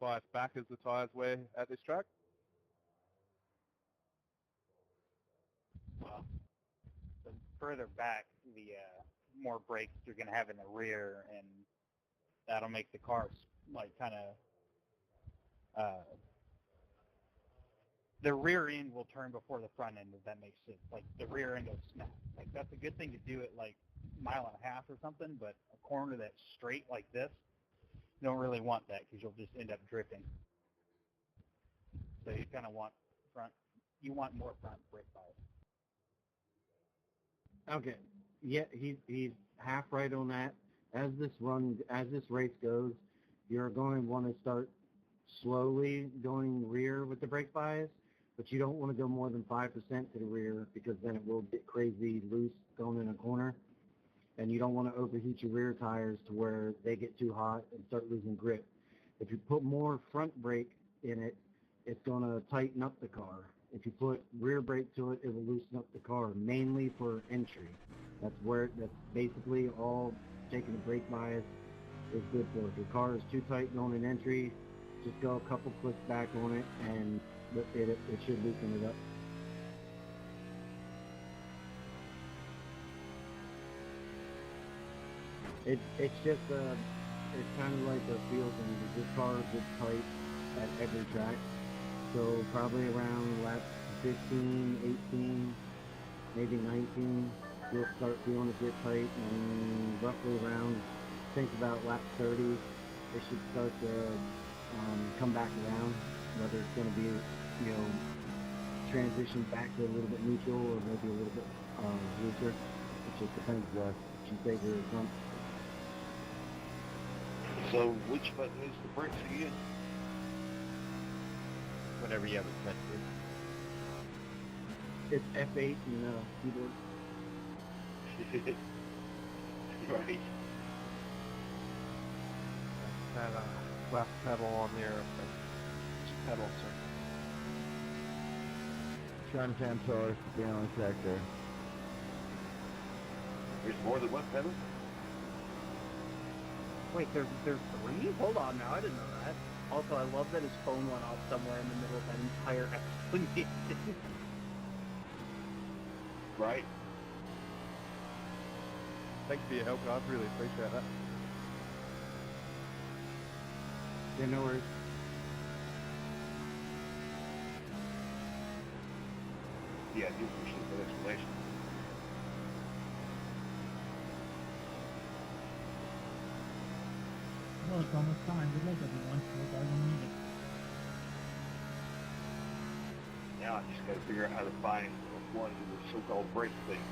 bias back as the tyres wear at this track? Well, the further back, the more brakes you're going to have in the rear, and that'll make the car like kind of the rear end will turn before the front end, if that makes sense. Like the rear end will snap. Like that's a good thing to do at like a mile and a half or something, but a corner that's straight like this, you don't really want that because you'll just end up drifting. So you kind of want more front brake bias. Okay. Yeah, he's half right on that. As this race goes, you're going to want to start slowly going rear with the brake bias, but you don't want to go more than 5% to the rear because then it will get crazy loose going in a corner. And you don't want to overheat your rear tires to where they get too hot and start losing grip. If you put more front brake in it, it's going to tighten up the car. If you put rear brake to it, it will loosen up the car, mainly for entry. That's basically all taking the brake bias is good for. If your car is too tight going in entry, just go a couple clicks back on it, and it should loosen it up. It's kind of like a feel thing. This car gets tight at every track. So probably around lap 15, 18, maybe 19, you'll start feeling it get tight, and roughly around, think about lap 30, it should start to come back around, whether it's going to be, transition back to a little bit neutral or maybe a little bit looser. It just depends what you favor or something. So which button is the brakes again? Whatever you have it set to. It's F8 in the keyboard. Right. That left pedal on there, pedal, sir. Front 10 pillars to be on the sector. There's more than one pedal? Wait, there's three? Hold on now, I didn't know that. Also, I love that his phone went off somewhere in the middle of that entire explanation. Right. Thanks for your help, guys. Really appreciate that. Yeah, no worries. Yeah, I do appreciate that explanation. Well, it's almost time. Good luck, everyone. Hope I don't need it. Now I just got to figure out how to find one of the so-called brake thing.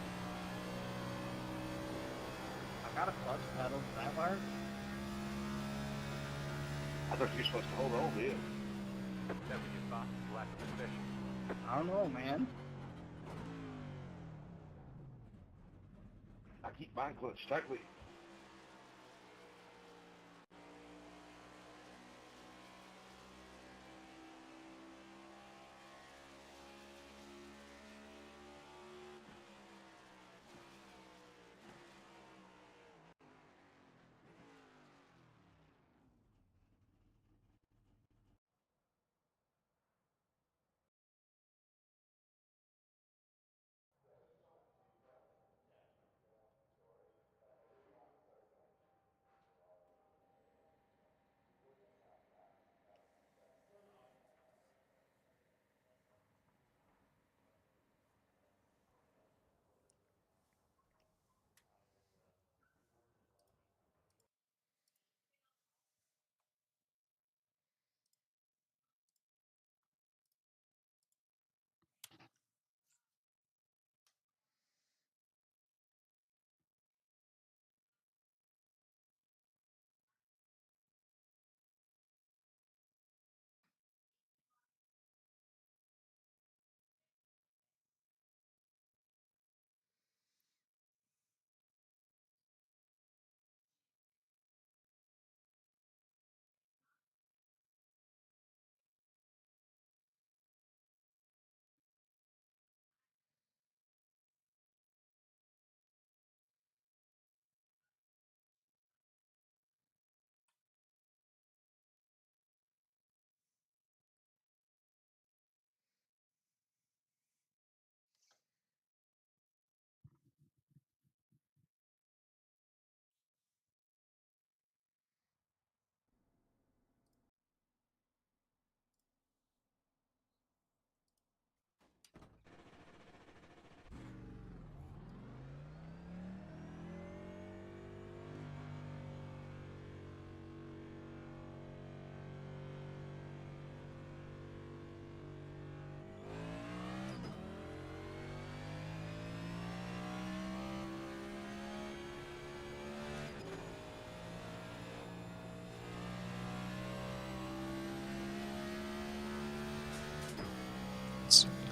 I got a clutch pedal. Does that work? I thought you were supposed to hold on to it. I don't know, man. I keep mine clutched tightly.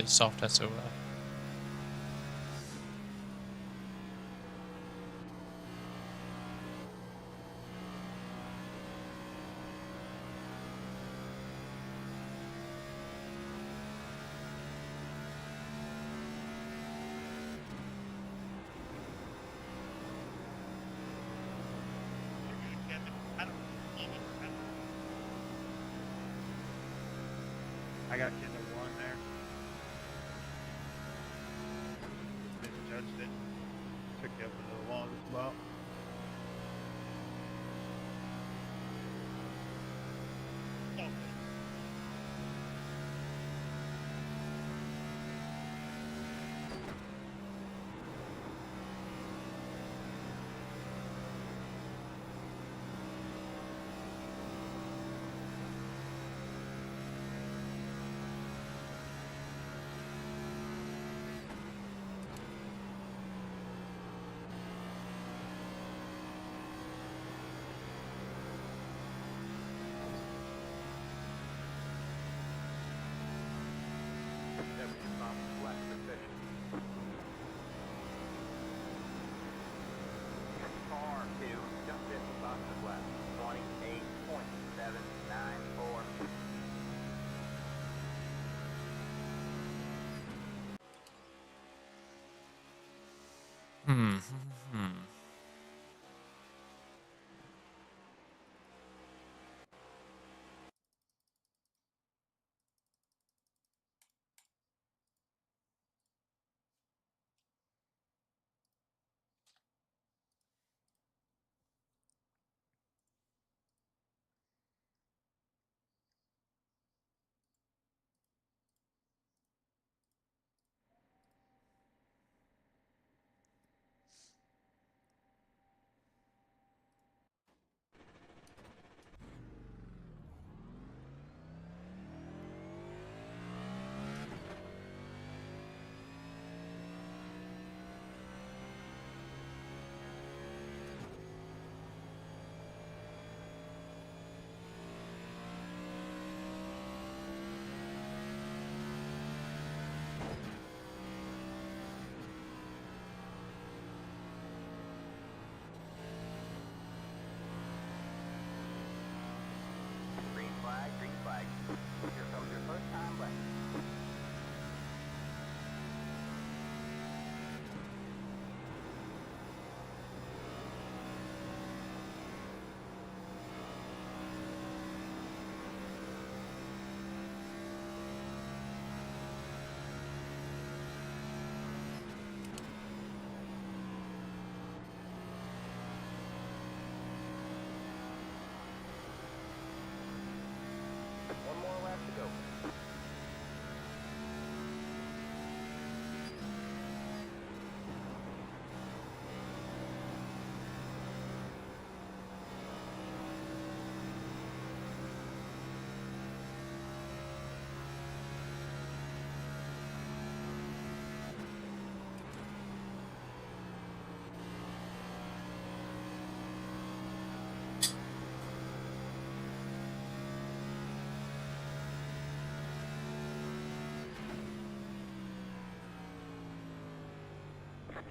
the soft SOL. I got you into one there. Misjudged it. Took you up into the longest spot.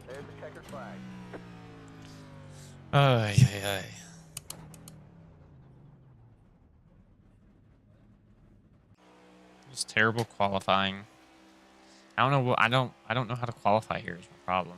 There's the checkered flag. Ay, ay, ay. It's terrible qualifying. I don't know what I don't know how to qualify here is my problem.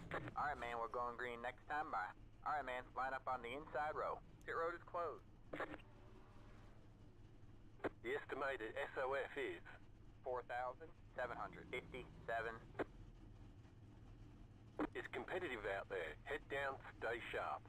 Alright, man, we're going green next time by. Alright, man, line up on the inside row. Pit road is closed. The estimated SOF is 4,757. it's competitive out there. Head down, stay sharp.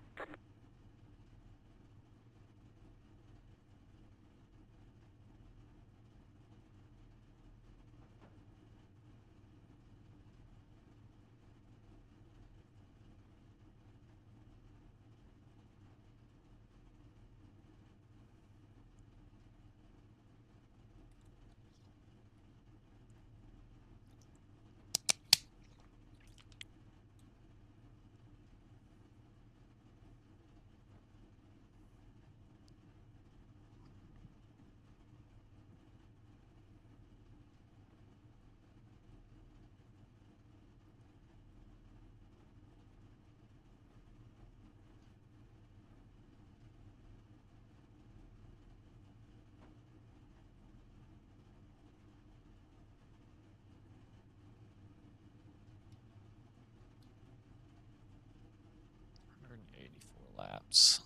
Laps.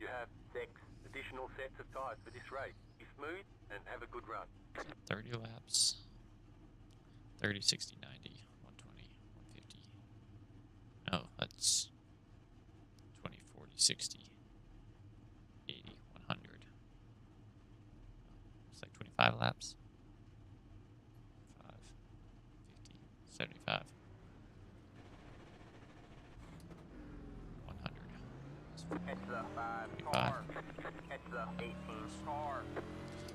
You have 6 additional sets of tyres for this race. Be smooth and have a good run. 30 laps. 30, 60, 90, 120, 150. No, that's 20, 40, 60, 80, 100. It's like 25 laps. 5, 50, 75. 100. Catch the 5 25. car. Catch the 18 car.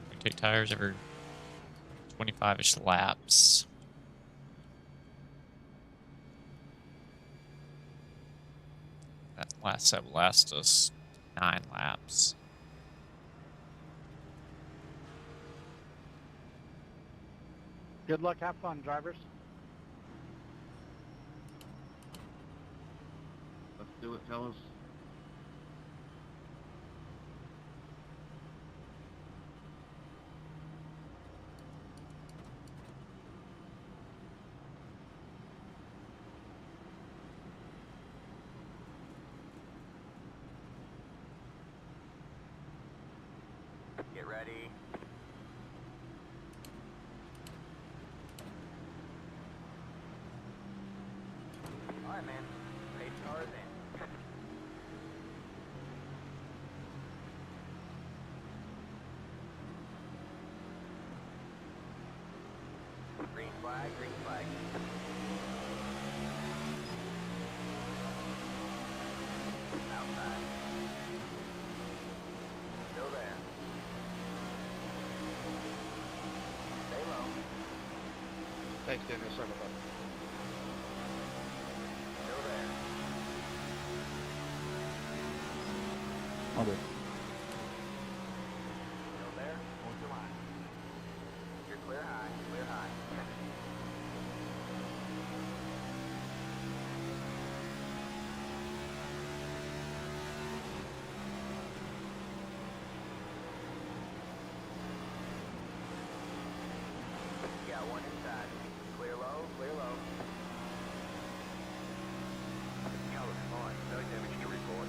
We take tires every 25-ish laps. That last set will last us 9 laps. Good luck, have fun, drivers. Let's do it, fellas. Get ready. Alright, man. Pace cars in. Green flag, green flag. Outside. Still there. Stay low. Thanks, Daniel. Sorry about that. Still there. Okay. Still there. Hold your line. You're clear high. Clear high. You got one inside. Clear low. Clear low. Car looks fine. No damage to report.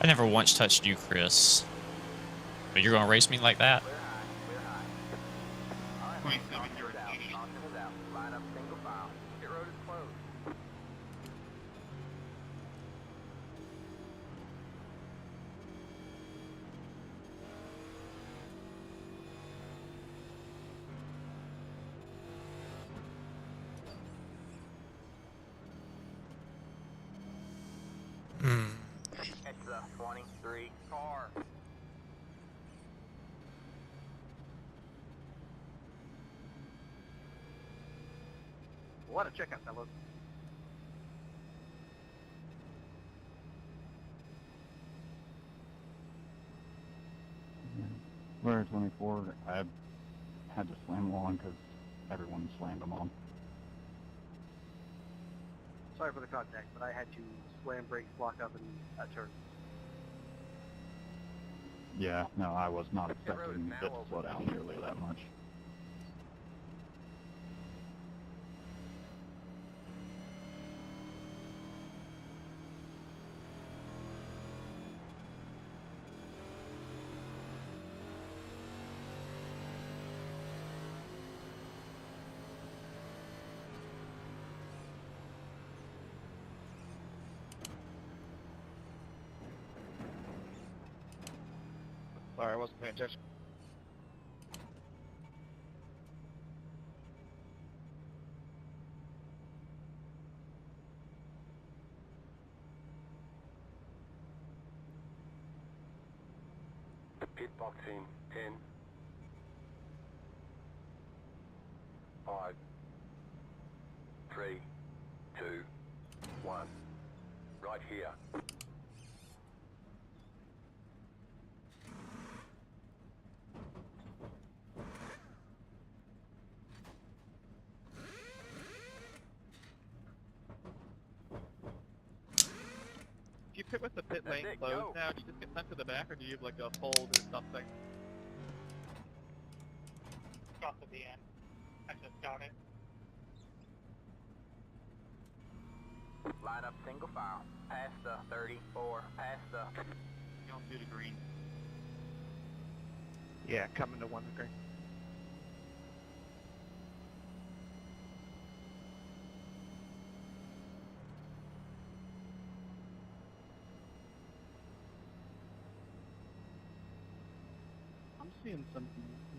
I never once touched you, Chris. But you're gonna race me like that? Clear high, clear high. All right, man, 27 caution yards. is out, caution is out. Line up single file. Pit road is closed. It's the 23 car. What a checkout, fellas. We're at 24. I had to slam them on because everyone slammed them on. Sorry for the contact, but I had to slam brakes, block up, and turn. Yeah, no, I was not road is expecting now it to open. slow down nearly that much. Sorry, I wasn't paying attention. Pit box in 10, 5, 3, 2, 1. Right here. Do you pit with the pit lane it, closed go. now? Do you just get sent to the back, or do you have like a hold or something? Got to the end. I just got it. Line up single file. Past the 34. Past the... Don't do the green. Yeah, coming to one green. I'm seeing some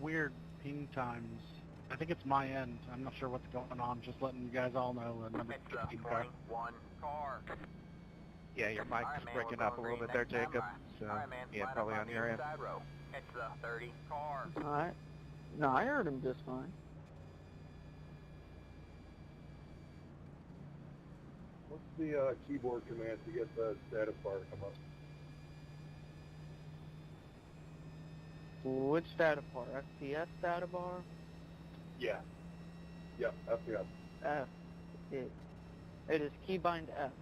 weird ping times. I think it's my end. I'm not sure what's going on. Just letting you guys all know. Number It's the 15 car. 21 car. Yeah, your mic's All right, man, breaking we're up a going little green bit there, next time Jacob. by. So, All right, man, yeah, line probably up on the your end. inside row. It's the 30 car. Alright. No, I heard him just fine. What's the keyboard command to get the status bar to come up? Which data bar? FPS data bar? Yeah. Yeah, FPS. F. It is keybind F.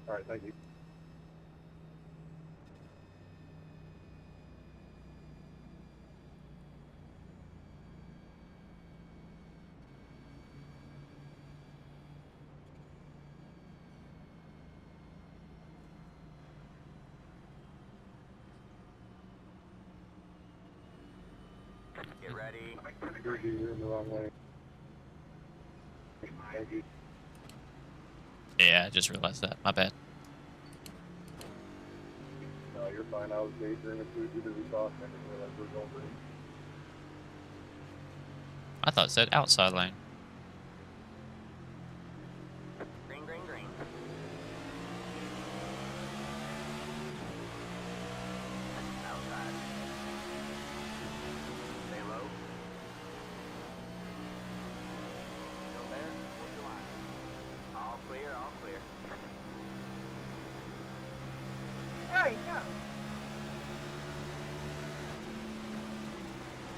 All right, thank you. Get ready. You're in the wrong way. Thank you. Yeah, I just realized that. My bad. No, you're fine. I was daydreaming too due to the talk. I didn't realize we were going green. I thought it said outside lane. Green, green, green. Outside. Stay low. Still there? What's your line? All clear, all clear. Hey, no.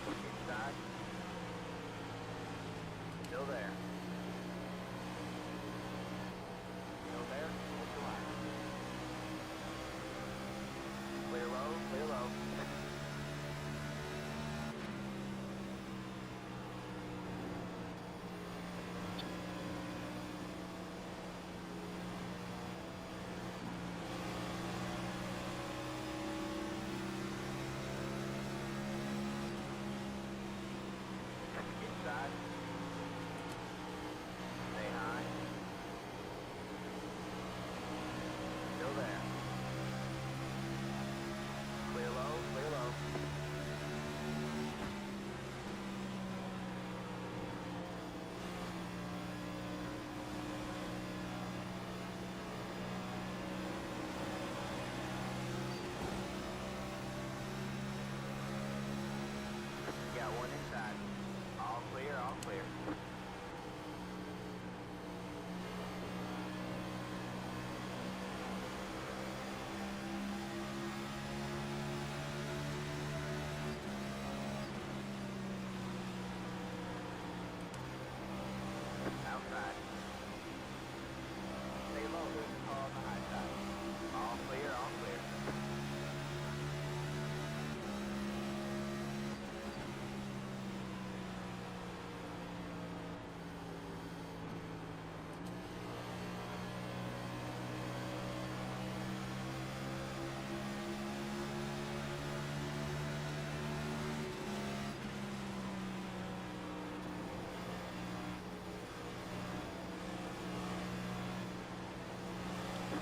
Inside. Still there. Still there? What's your line? Clear low, clear low.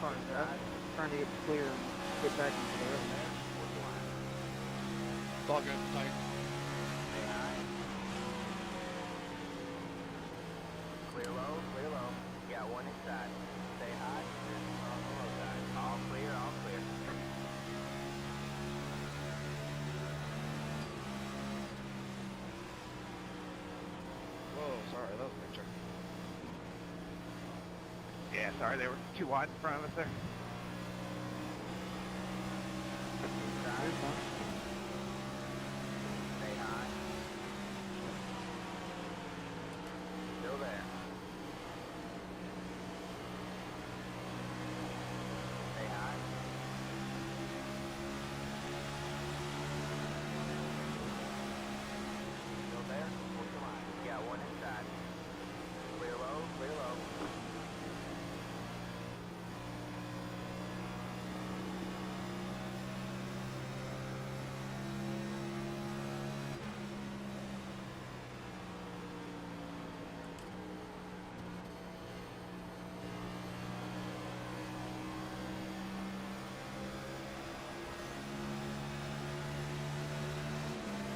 Sorry, Dad. Trying to get clear and get back into the room. It's all good. Tight. Stay high. Clear low, clear low. You got one inside. Stay high. On the low side. All clear, all clear. Whoa, sorry, that was a picture. Yeah, sorry, they were too wide in front of us there. Inside. Stay high. Still there. Stay high. Still there. Hold your line. You got one inside. Clear low, clear low.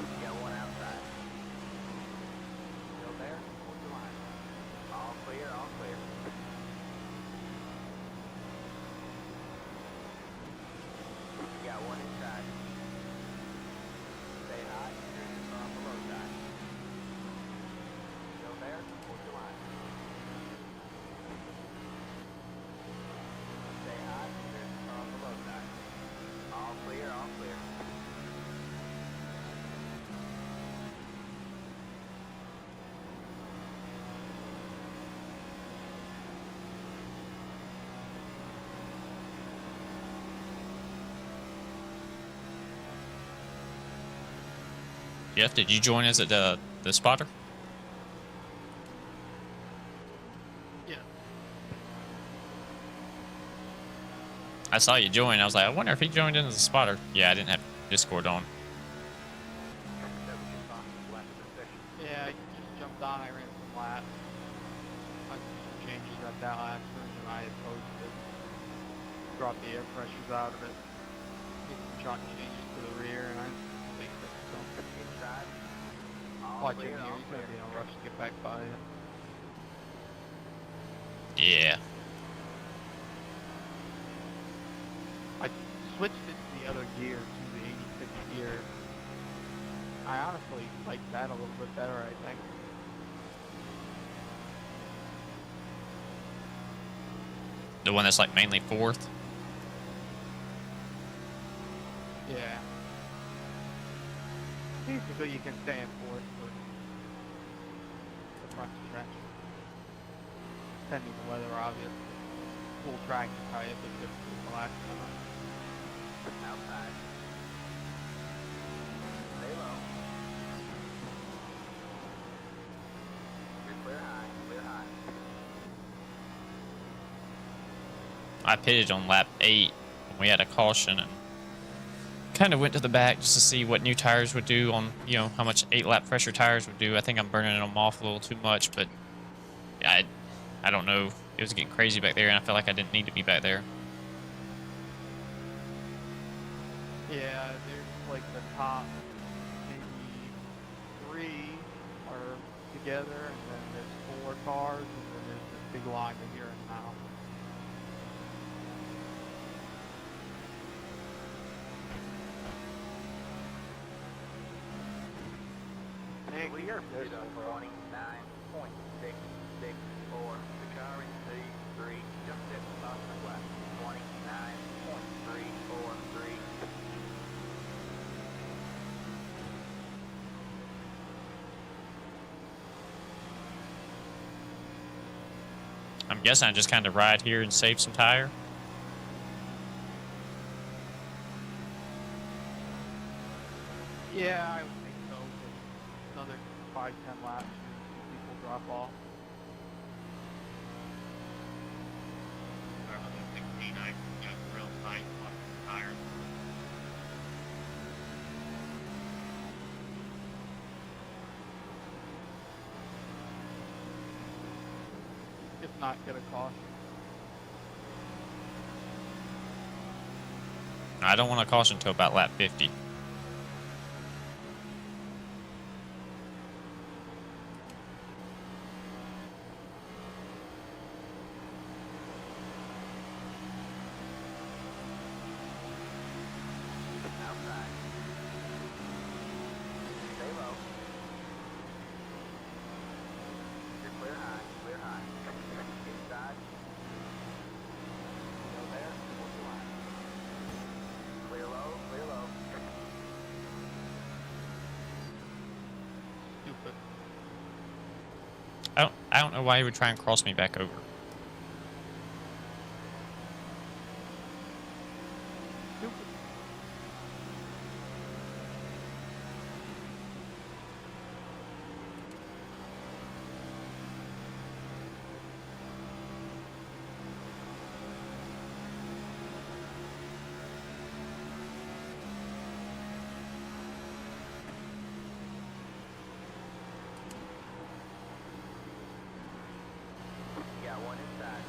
You got one outside. Still there? Hold your line. All clear, all clear. You got one inside. Stay high. You're on the low side. Still there? Hold your line. Stay high. You're on the low side. All clear, all clear. Jeff, did you join us at the spotter? Yeah. I saw you join. I was like, I wonder if he joined in as a spotter. Yeah, I didn't have Discord on. That was your thought last of the session. Yeah, I just jumped on, I ran some laps. I did some changes at that last version I had posted. Brought the air pressures out of it. Did some chalk changes to the rear, and I think that's something. Inside. Watch him here, he's gonna be in a rush to get back by you. Yeah. I switched it to the other gear, to the 86 gear. I honestly like that a little bit better, I think. The one that's like mainly fourth. Yeah. Basically, you can stay in fourth for the front stretch. Depending on the weather, obviously. Full track is probably a bit different from the last time. Outside. Stay low. You're clear high, clear high. I pitted on lap 8 when we had a caution and kind of went to the back just to see what new tires would do on, you know, how much 8-lap pressure tires would do. I think I'm burning them off a little too much, but yeah, I don't know. It was getting crazy back there, and I felt like I didn't need to be back there. Yeah, there's like the top maybe 3 are together, and then there's 4 cars, and then there's this big line that you're in now. We are good on 29.664. The car in C3 just at the bottom of the lap. 29.343. I'm guessing I just kind of ride here and save some tire. Yeah, I would think so. But another 5-10 laps, and people drop off. If not, get a caution. I don't want to caution until about lap 50. Outside. Stay low. You're clear high, clear high. Inside. Go there, hold the line. Clear low, clear low. Stupid. I don't know why he would try and cross me back over. Stupid. Got one inside.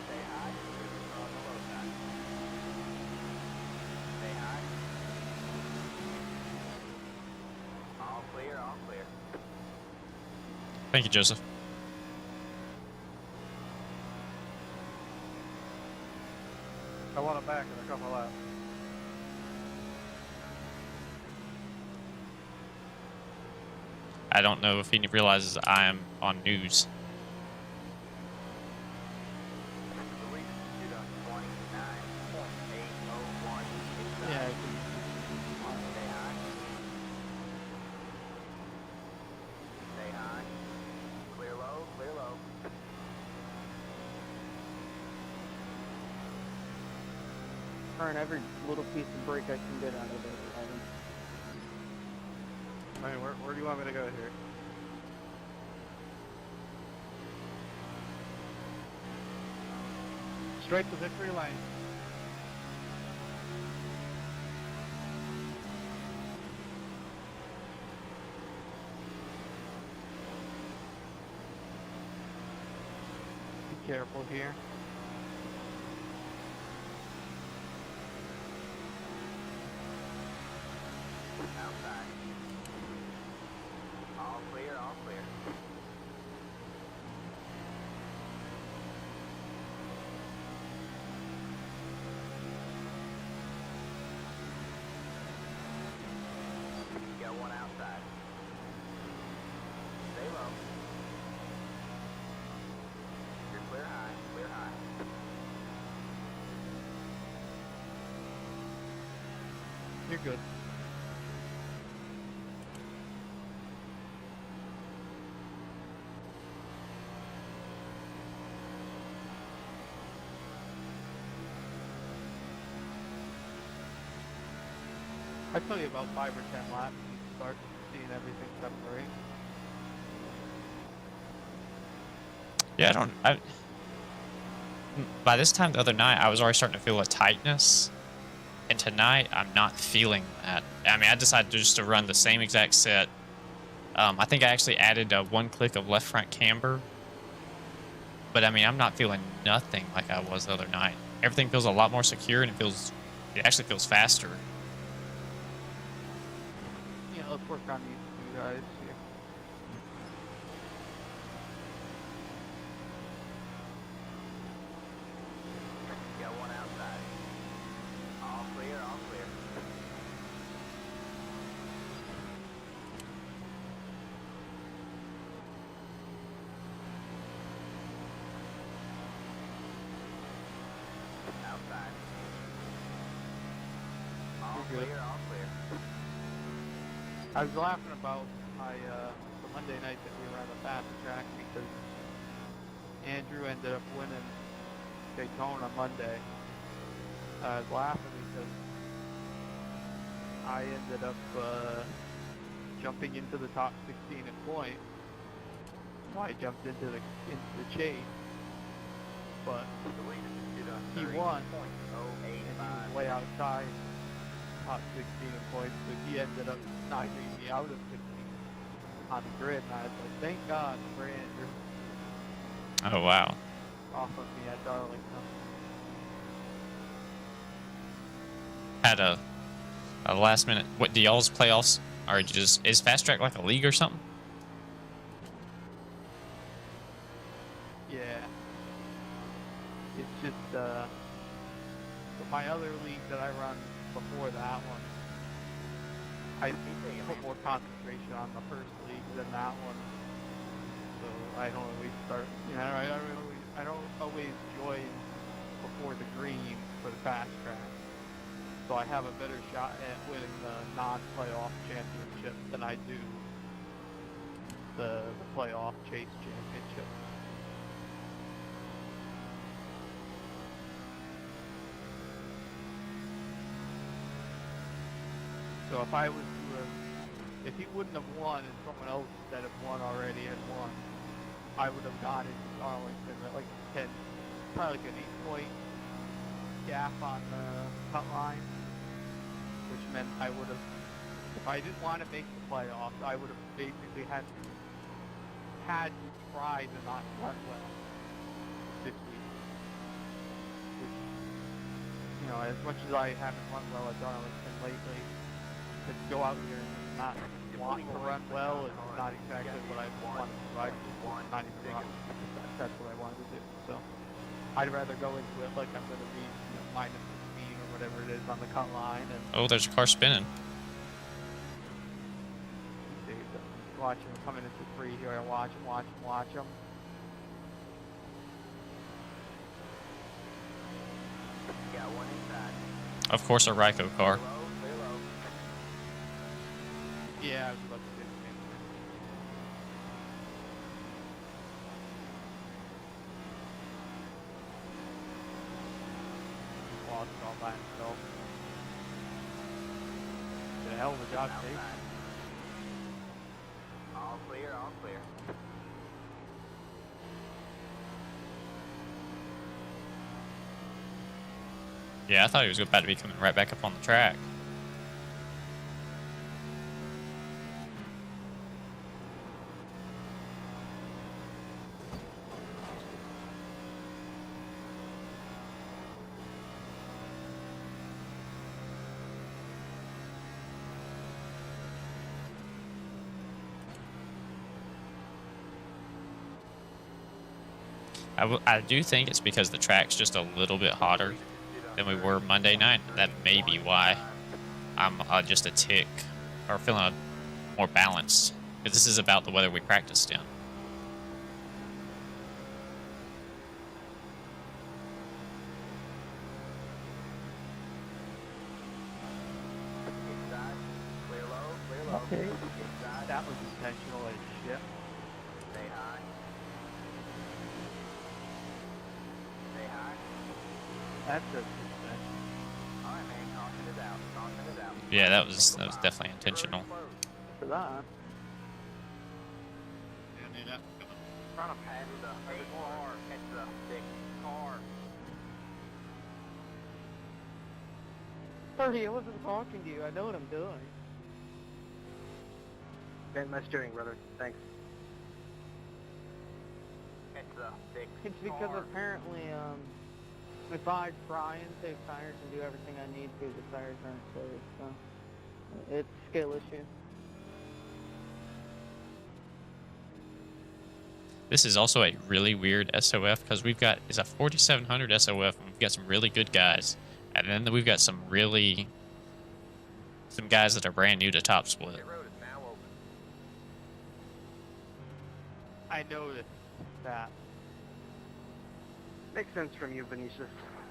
Stay high, on the low side. Stay high. All clear, all clear. Thank you, Joseph. I want it back in a couple laps. I don't know if he realizes I am on news. The lead is 29.801 inside. Yeah, Stay high. Stay high. Clear low, clear low. Earn every little piece of brake I can get out of it. Ivan. I mean, where do you want me to go here? Straight to victory lane. be careful here. Outside. All clear, all clear. Got one outside. Stay low. You're clear high, clear high. You're good. I'd tell you about 5 or 10 laps and you start seeing everything separate. Yeah, by this time the other night, I was already starting to feel a tightness. And tonight, I'm not feeling that. I mean, I decided just to run the same exact set. I think I actually added 1 click of left front camber. But I mean, I'm not feeling nothing like I was the other night. Everything feels a lot more secure and it actually feels faster. Yeah, let's work on these two guys here. Got one outside. All clear, all clear. Outside. All You're good. clear, all clear. I was laughing about the Monday night that we were on the fast track because Andrew ended up winning Daytona Monday. I was laughing because I ended up jumping into the top 16 at point. So I jumped into the chase, but The lead is he won, 30.085. and he was way outside top 16 in points, but he ended up knocking me out of 16 on the grid, and I was like, thank God for Andrew Oh, wow. off of me at Darlington. had a last minute. What do y'all's playoffs? Or you just is Fast Track like a league or something? Yeah. It's just my other league that I run before that one. I put more concentration on the first league than that one. So I don't always start. You know, I don't always join before the green for the Fast Track. So I have a better shot at winning the non-playoff championship than I do the playoff chase championship. So if I was to have, if he wouldn't have won and someone else that had won already had won, I would have got into Darlington at like 10, probably like an 8-point gap on the cut line, which meant I would have, if I didn't want to make the playoffs, I would have basically had to try to not run well this week. Which, you know, as much as I haven't run well at Darlington lately, to go out here and not want to run well is not exactly what I wanted to do. I just not even run. That's what I wanted to do. So I'd rather go into it like I'm going to be, you know, minus the speed or whatever it is on the cut line. And Oh, there's a car spinning. see, watch him coming into 3 here. I watch him. Got one inside. Of course, a Ryko car. Clear low. Yeah, I was about to do the same thing. Lost it all by himself. Did a hell of a job, Steve. Outside. All clear, all clear. Yeah, I thought he was about to be coming right back up on the track. I do think it's because the track's just a little bit hotter than we were Monday night. That may be why I'm just a tick, or feeling more balanced. Because this is about the weather we practiced in. Inside. Clear low, clear low. Okay. Inside. That was intentional as shit. Stay high. Stay high. That's just intentional. All right, man. Caution is out. Caution is out. Yeah, that was definitely intentional. For that. Trying to pass the other car. Catch the big car. 30, I wasn't talking to you. I know what I'm doing. Bent my steering, brother. Thanks. Catch the big It's because car. apparently, if I try and save tires and do everything I need to, the tires aren't saved, so it's a skill issue. This is also a really weird SOF because we've got, it's a 4700 SOF and we've got some really good guys. And then we've got some guys that are brand new to Top Split. Pit road is now open. I noticed that. Makes sense from you, Vinicius.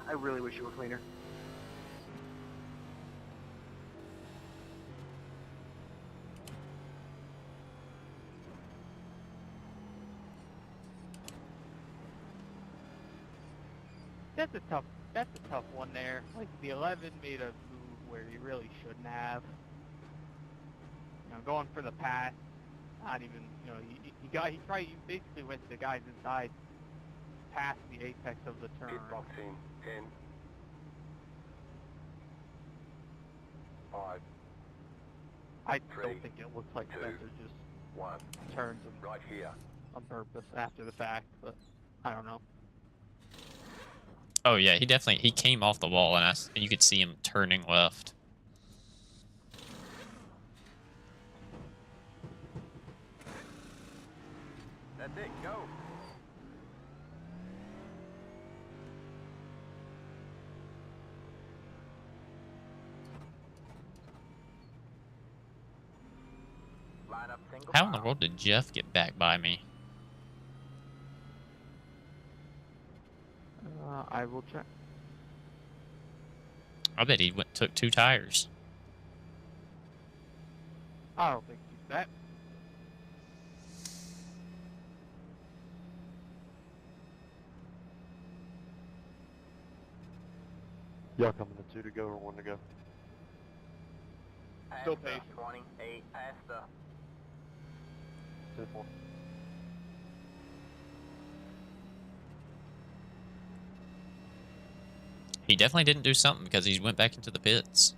I really wish you were cleaner. That's a tough one there. Like the 11 made a move where he really shouldn't have. You know, going for the pass, not even, you know, he basically went to the guys inside, past the apex of the turn. Pit box in 10, 5, I Three, don't think it looks like two, Spencer just 1. turns him Right here. on purpose after the fact, but I don't know. Oh yeah, he came off the wall and and you could see him turning left. That's it, go. Line up single How in the file. world did Jeff get back by me? I will check. I bet he took 2 tires. I don't think he's that. Y'all coming in 2 to go or 1 to go? Still Past the patient. 28, past the 10-4. He definitely didn't do something because he went back into the pits.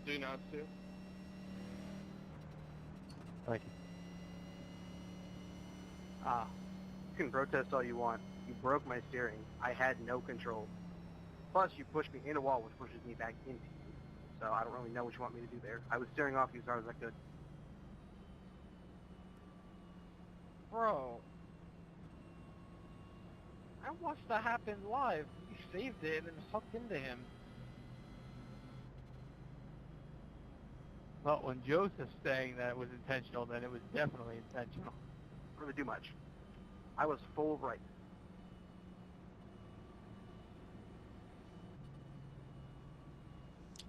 Do not to. Thank you. You can protest all you want. You broke my steering. I had no control. Plus, you pushed me in a wall, which pushes me back into you. So I don't really know what you want me to do there. I was steering off you as hard as I could. Bro. I watched that happen live. He saved it and hooked into him. Well, when Joseph's saying that it was intentional, then it was definitely intentional. Didn't really do much. I was full right.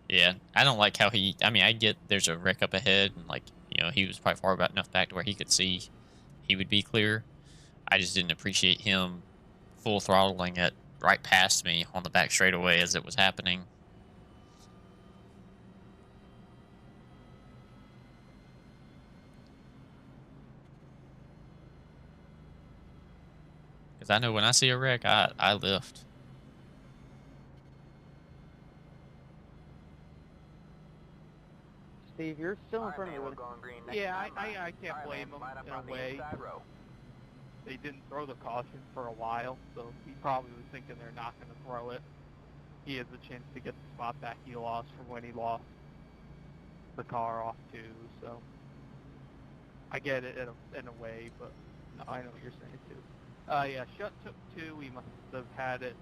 Yeah, I don't like how I mean, I get there's a wreck up ahead, and like, you know, he was probably far enough back to where he could see he would be clear. I just didn't appreciate him full throttling it right past me on the back straightaway as it was happening. Because I know when I see a wreck, I lift. Steve, you're still in front of me. Yeah, I can't blame him in a way. They didn't throw the caution for a while, so he probably was thinking they're not going to throw it. He has a chance to get the spot back he lost from when he lost the car off too, so I get it in a way, but no, I know what you're saying too. Yeah, Shutt took 2. He must have had it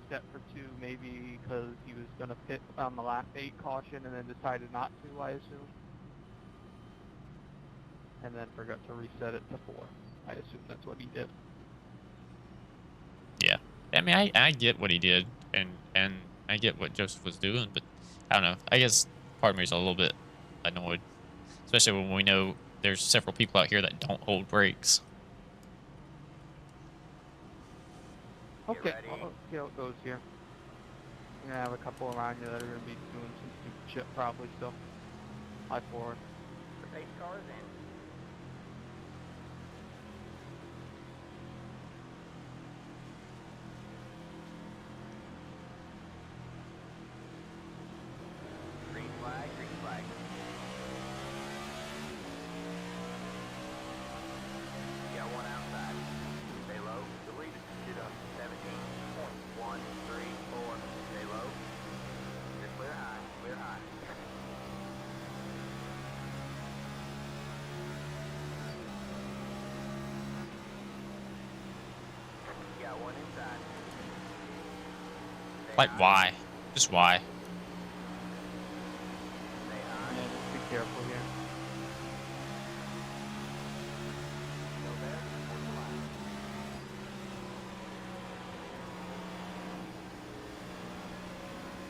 set for 2 maybe because he was going to pit on the lap 8 caution and then decided not to, I assume. And then forgot to reset it to 4. I assume that's what he did. Yeah. I mean, I get what he did, and I get what Joseph was doing, but I don't know. I guess part of me is a little bit annoyed, especially when we know there's several people out here that don't hold brakes. Okay, well, let's see how it goes here. You're going to have a couple around you that are going to be doing some stupid shit probably still. High forward. The pace car is in. Green flag, green flag. Got one outside. Stay low. Delete it. Get up. 17.134. Stay low. Just clear high. Clear high. Got one inside. Stay Like, high. why? Just why? Stay high. Yeah, just be careful here. Go there. Towards the line.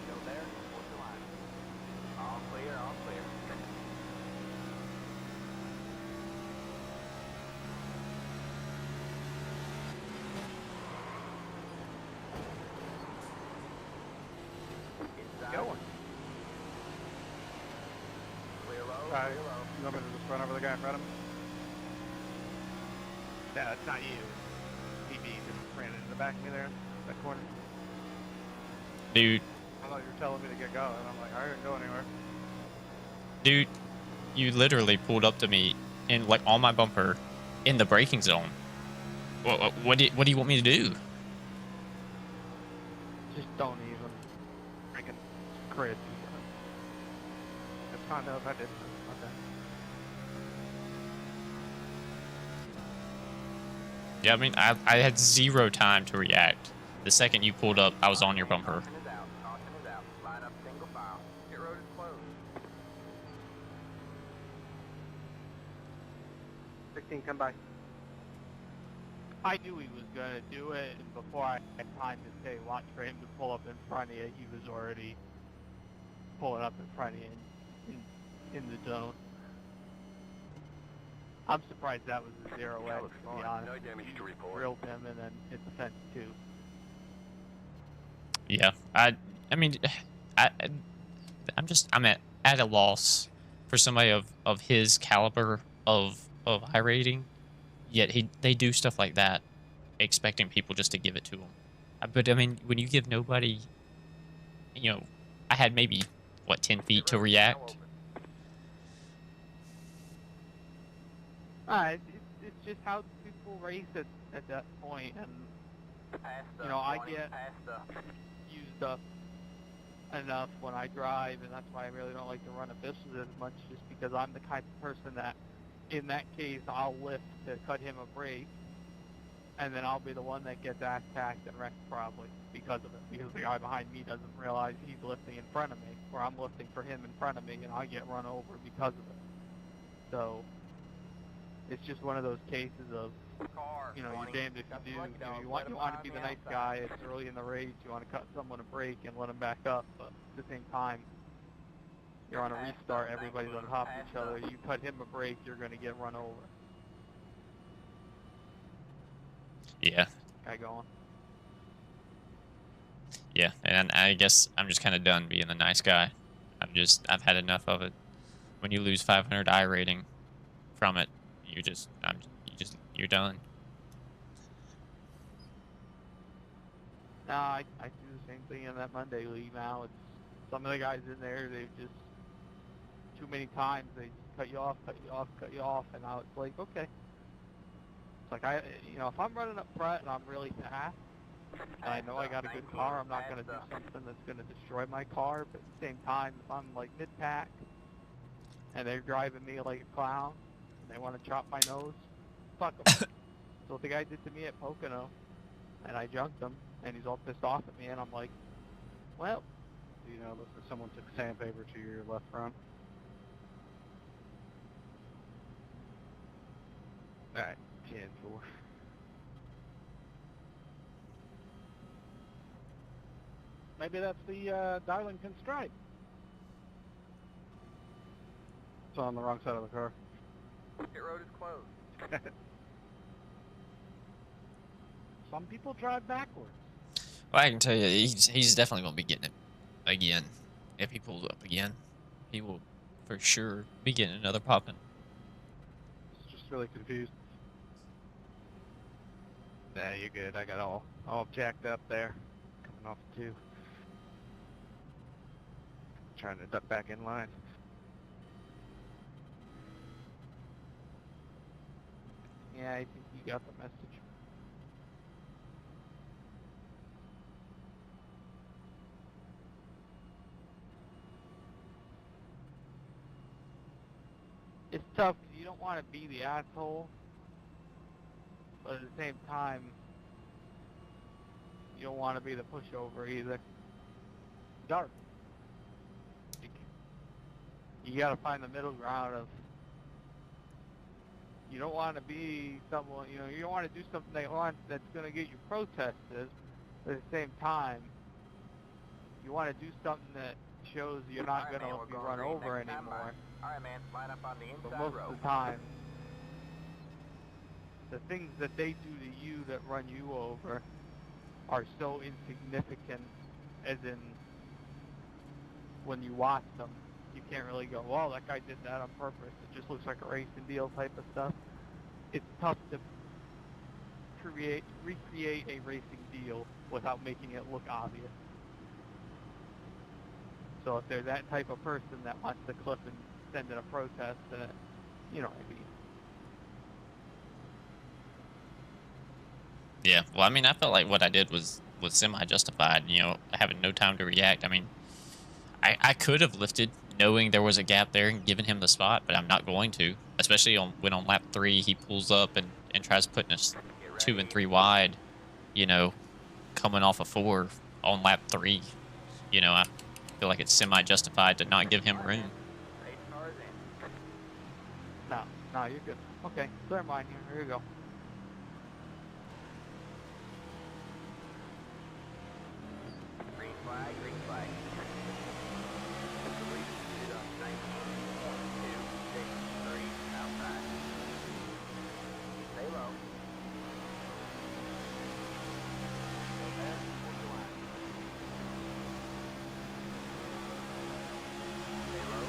Go there. Towards the line. All clear. All clear. Inside. Going. Clear low. Alright, Clear low. you want me to just run over the guy in front of me? Yeah, it's not you. PB just ran into the back of me there, that corner. Dude, I thought you were telling me to get going. I'm like, I didn't go anywhere. dude, you literally pulled up to me in, like, on my bumper in the braking zone. What do you want me to do? Just don't even freaking crit. That's fine though if I did. Okay. Yeah, I mean, I had 0 time to react. The second you pulled up, I was on your bumper. Caution is out. Caution is out. Line up single file. Pit road is closed. 16, come by. I knew he was gonna do it, and before I had time to say watch for him to pull up in front of you, he was already pulling up in front of you in the zone. I'm surprised that was a 0 That edge, was to be fine. honest. No damage to report. Drilled him and then hit the fence too. Yeah, I mean, I'm at a loss for somebody of his caliber of iRating. Yet they do stuff like that, expecting people just to give it to them. But I mean, when you give nobody, you know, I had maybe what 10 feet to react. It's just how people race at that point, and Pasta. you know, I Warning, get pasta. used up enough when I drive, and that's why I really don't like to run abysses as much, just because I'm the kind of person that, in that case, I'll lift to cut him a break, and then I'll be the one that gets ass-tacked and wrecked probably because of it, because the guy behind me doesn't realize he's lifting in front of me, or I'm lifting for him in front of me, and I get run over because of it. So it's just one of those cases of, Car. you know, Warning. you're damned if Got you do. lucky You know, dog. you Let want him to be on the the nice outside. guy. It's early in the race. You want to cut someone a break and let them back up. But at the same time, you're on a restart. Everybody's on top of each other. You cut him a break, you're going to get run over. Yeah, Guy going. yeah, and I guess I'm just kind of done being the nice guy. I've had enough of it. When you lose 500 iRating from it, you're done. No, I do the same thing in that Monday league now. It's some of the guys in there, they've just too many times they just cut you off, and now it's like, okay. It's like if I'm running up front and I'm really fast, and I know I got a good car, I'm not going to do something that's going to destroy my car. But at the same time, if I'm like mid-pack and they're driving me like a clown and they want to chop my nose, fuck them. That's what the guy did to me at Pocono, and I junked him, and he's all pissed off at me, and I'm like, well, You know, look for someone took sandpaper to your left front. alright, 10-4. Maybe that's the Darlington stripe. It's on the wrong side of the car. Pit road is closed. Some people drive backwards. Well, I can tell you, he's definitely gonna be getting it again. If he pulls up again, he will for sure be getting another popping. Just really confused. Nah, you're good. I got all jacked up there, coming off the 2. Trying to duck back in line. Yeah, I think you got the message. It's tough 'cause you don't want to be the asshole, but at the same time, you don't want to be the pushover either. Dark. You gotta find the middle ground of, you don't want to be someone, you don't want to do something that's going to get you protested, but at the same time, you want to do something that shows you're not Alright, going man, to be we're run green over next time, anymore. Alright, man, line up on the But inside most row. of the time, the things that they do to you that run you over are so insignificant, as in when you watch them, you can't really go, well, that guy did that on purpose. It just looks like a racing deal type of stuff. It's tough to recreate a racing deal without making it look obvious. So if they're that type of person that wants to clip and send in a protest, then you know what I mean. Yeah, well, I mean, I felt like what I did was was semi-justified, you know, having no time to react. I mean, I could have lifted knowing there was a gap there and given him the spot, but I'm not going to, especially when on lap 3 he pulls up and tries putting us 2 and 3 wide, you know, coming off a 4 on lap 3. You know, I feel like it's semi-justified to not give him room. No, no, you're good. Okay, clear mine here. Here you go. Green flag, green flag. Sit up 19.263 outside. Stay low. Go there, hold your line. Stay low.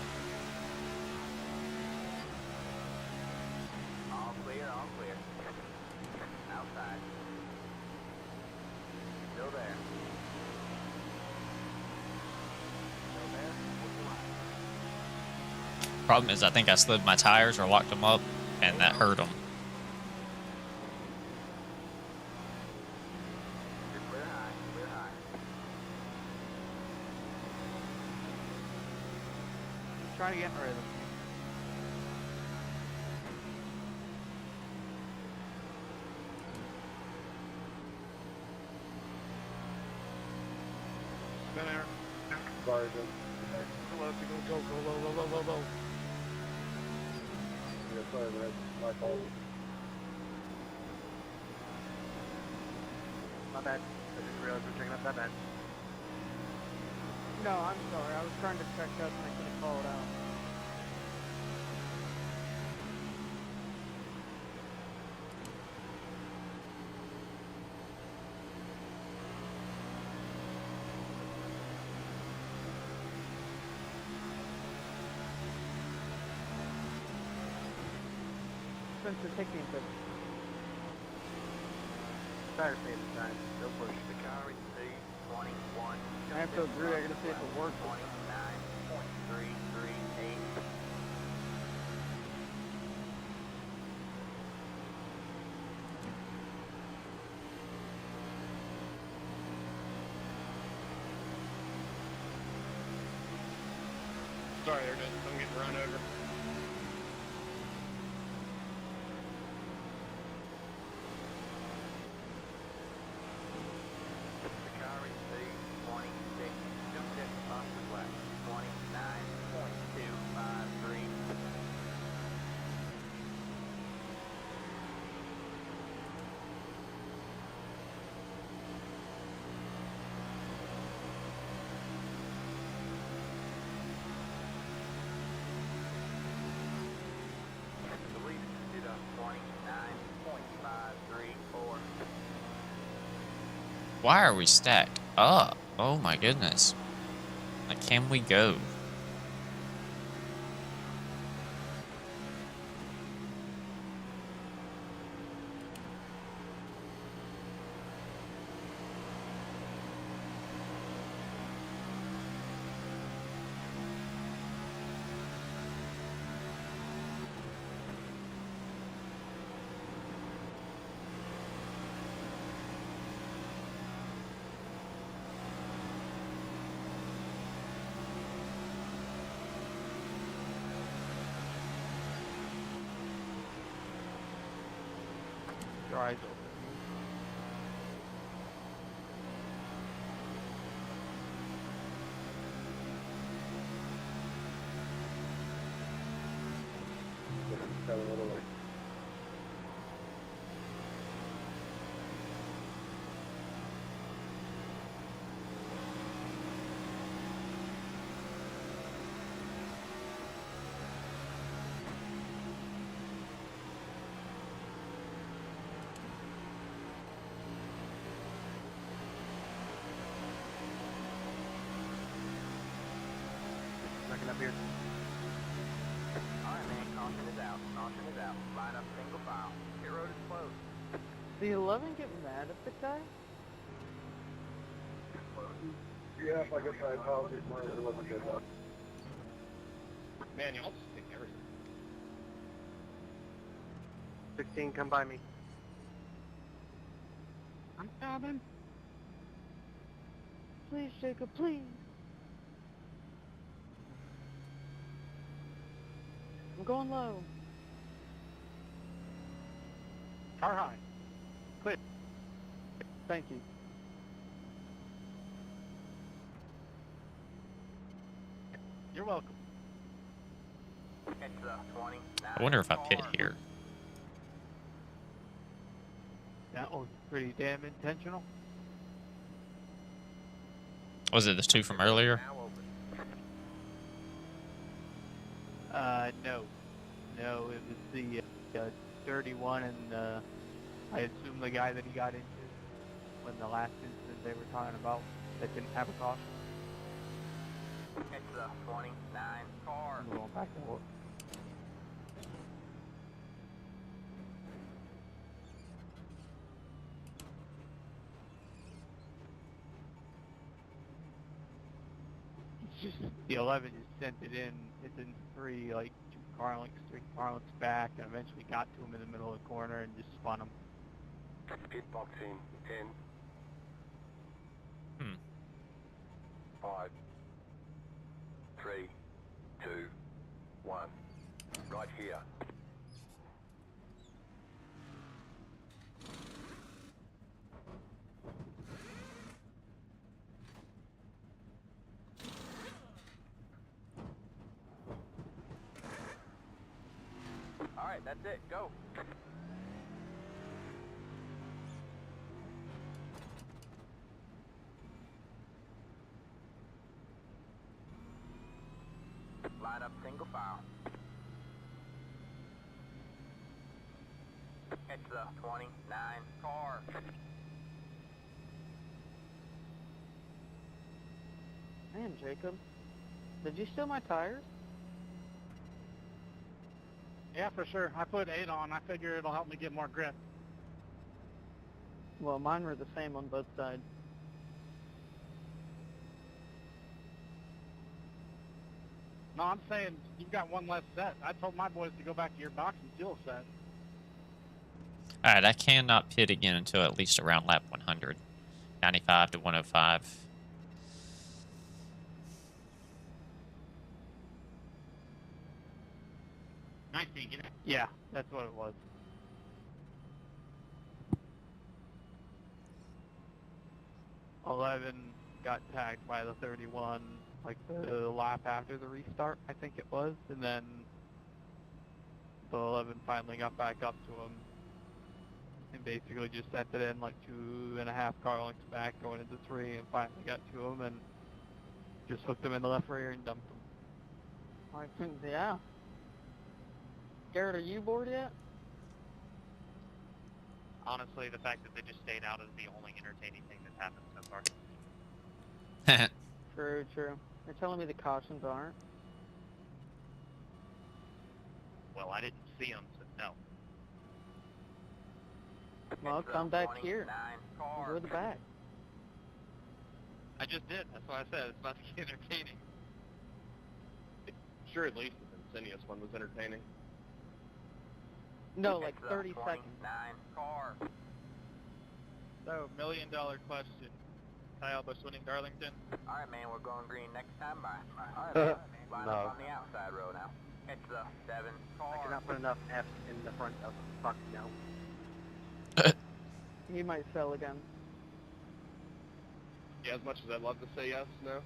All clear, all clear. Outside. Still there. Still there, hold your line. Problem is, I think I slid my tires or locked them up, and that hurt them. You're clear high, clear high. Trying to get in rhythm. Been there. Sorry, go low. Yeah, sorry, that's my fault. My bad. I didn't realize we were checking up that bad. No, I'm sorry. I was trying to check up and I couldn't call it out. Spencer, take me into Tire stay inside. Go push. The car is C21. I have to agree. I gotta see if it works. 29.338. Sorry, there, I'm getting run over. The car is C26. Just get past the black. 29.253. The lead is at 29.534. Why are we stacked up? Oh my goodness. Like, can we go? Your eyes open. Got a little like. Backing up here. Alright, man, caution is out. Caution is out. Line up single file. Pit road is closed. the 11 get mad at the guy? Yeah, if I get my apologies, mine wasn't good enough. Man, y'all just take everything. 16, come by me. I'm coming. Please, Jacob, please. I'm going low. Car high. Clear. Thank you. You're welcome. It's the 29. I wonder if I pit here. That was pretty damn intentional. Was it the two from earlier? No. No, it was the dirty one, and I assume the guy that he got into when the last incident they were talking about that didn't have a caution. It's the 29 car. I'm going back to work. It's just the 11 just sent it in. It's in three car lengths back, and eventually got to him in the middle of the corner and just spun him. Pit box in 10. 5, 3, 2, 1. Right here. Alright, that's it. Go. Line up single file. It's the 29 car. Man, Jacob, did you steal my tires? Yeah, for sure. I put 8 on. I figure it'll help me get more grip. Well, mine were the same on both sides. No, I'm saying you've got one less set. I told my boys to go back to your box and steal a set. Alright, I cannot pit again until at least around lap 100. 95 to 105. Nice thinking. Yeah, that's what it was. $11 got tagged by the 31, like the lap after the restart, I think it was, and then the 11 finally got back up to him and basically just sent it in like 2.5 car lengths back going into 3, and finally got to him and just hooked him in the left rear and dumped him. I think, yeah. Garrett, are you bored yet? Honestly, the fact that they just stayed out is the only entertaining thing that's happened so far. True, true. You're telling me the cautions aren't? Well, I didn't see them, so no. Well, come back here. Go to the back. I just did. That's what I said. It's about to get entertaining. Sure, at least the Insidious one was entertaining. No, like 30 seconds. Car. So, $1 million question. Kyle Busch winning Darlington? Alright, man, we're going green next time. Bye. Alright, man. Line No. up on the outside row now. It's the 7 car. I cannot put enough F in the front of fuck no. He might sell again. Yeah, as much as I'd love to say yes, no.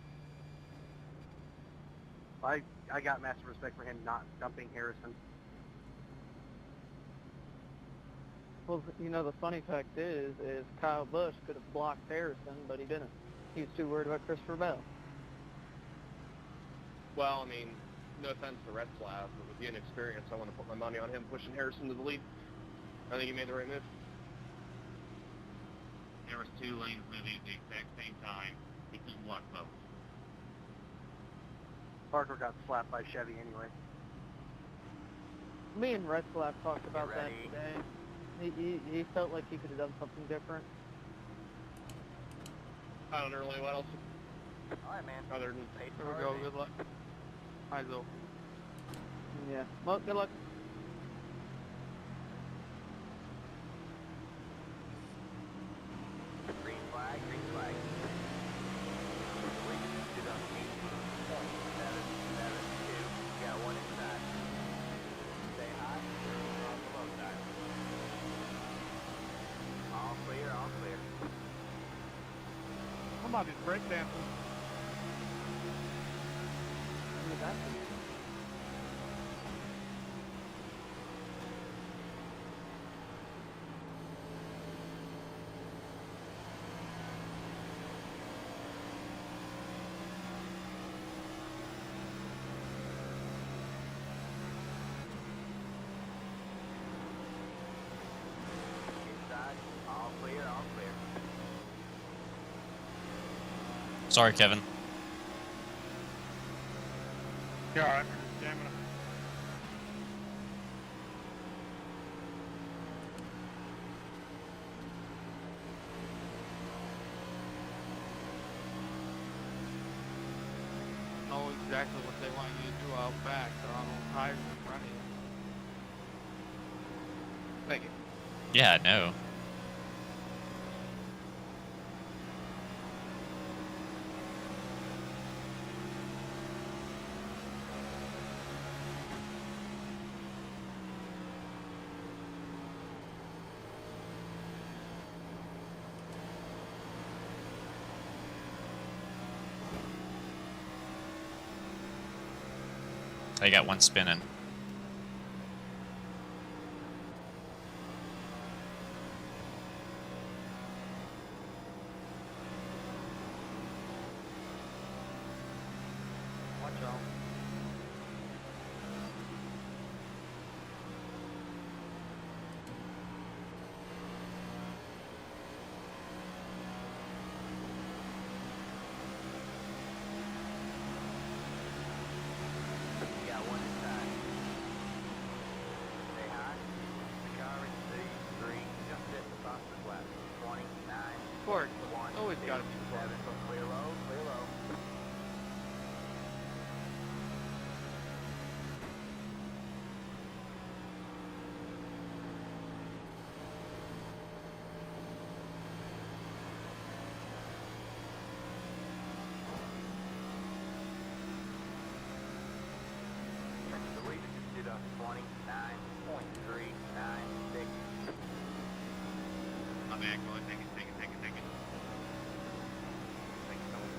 I got massive respect for him not dumping Harrison. Well, you know, the funny fact is Kyle Busch could have blocked Harrison, but he didn't. He was too worried about Christopher Bell. Well, I mean, no offense to Retzlaff, but with the inexperience, I want to put my money on him pushing Harrison to the lead. I think he made the right move. There was 2 lanes moving at the exact same time. He couldn't block both. Parker got slapped by Chevy anyway. Me and Retzlaff talked about that ready? today. He felt like he could have done something different. I don't know really what else Alright, man. other than Pace Here we car, go, man. good luck. Eyes open. Yeah. Well, good luck. Green flag, green flag. Come on, these brake dancing. Inside, all clear, all clear. Sorry, Kevin. Yeah, all right, stamina. Know exactly what they want you to do out back. They're on those tires in front of you. Thank you. Yeah, I know. I got one spinning. Watch out. You got one inside. Stay high. The car is C3, just at the fastest lap. 29. Of course, always gotta be the 7. Clear low, clear low. The leader just did a 29.396. My man, go ahead, take it. Thanks so much.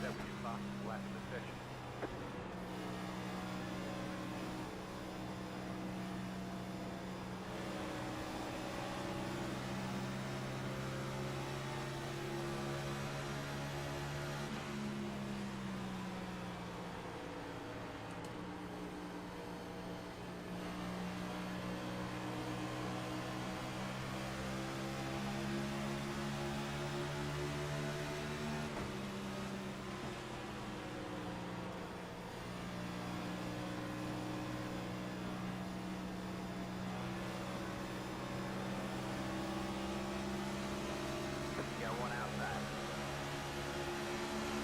That was your fastest lap of the session. You got one outside.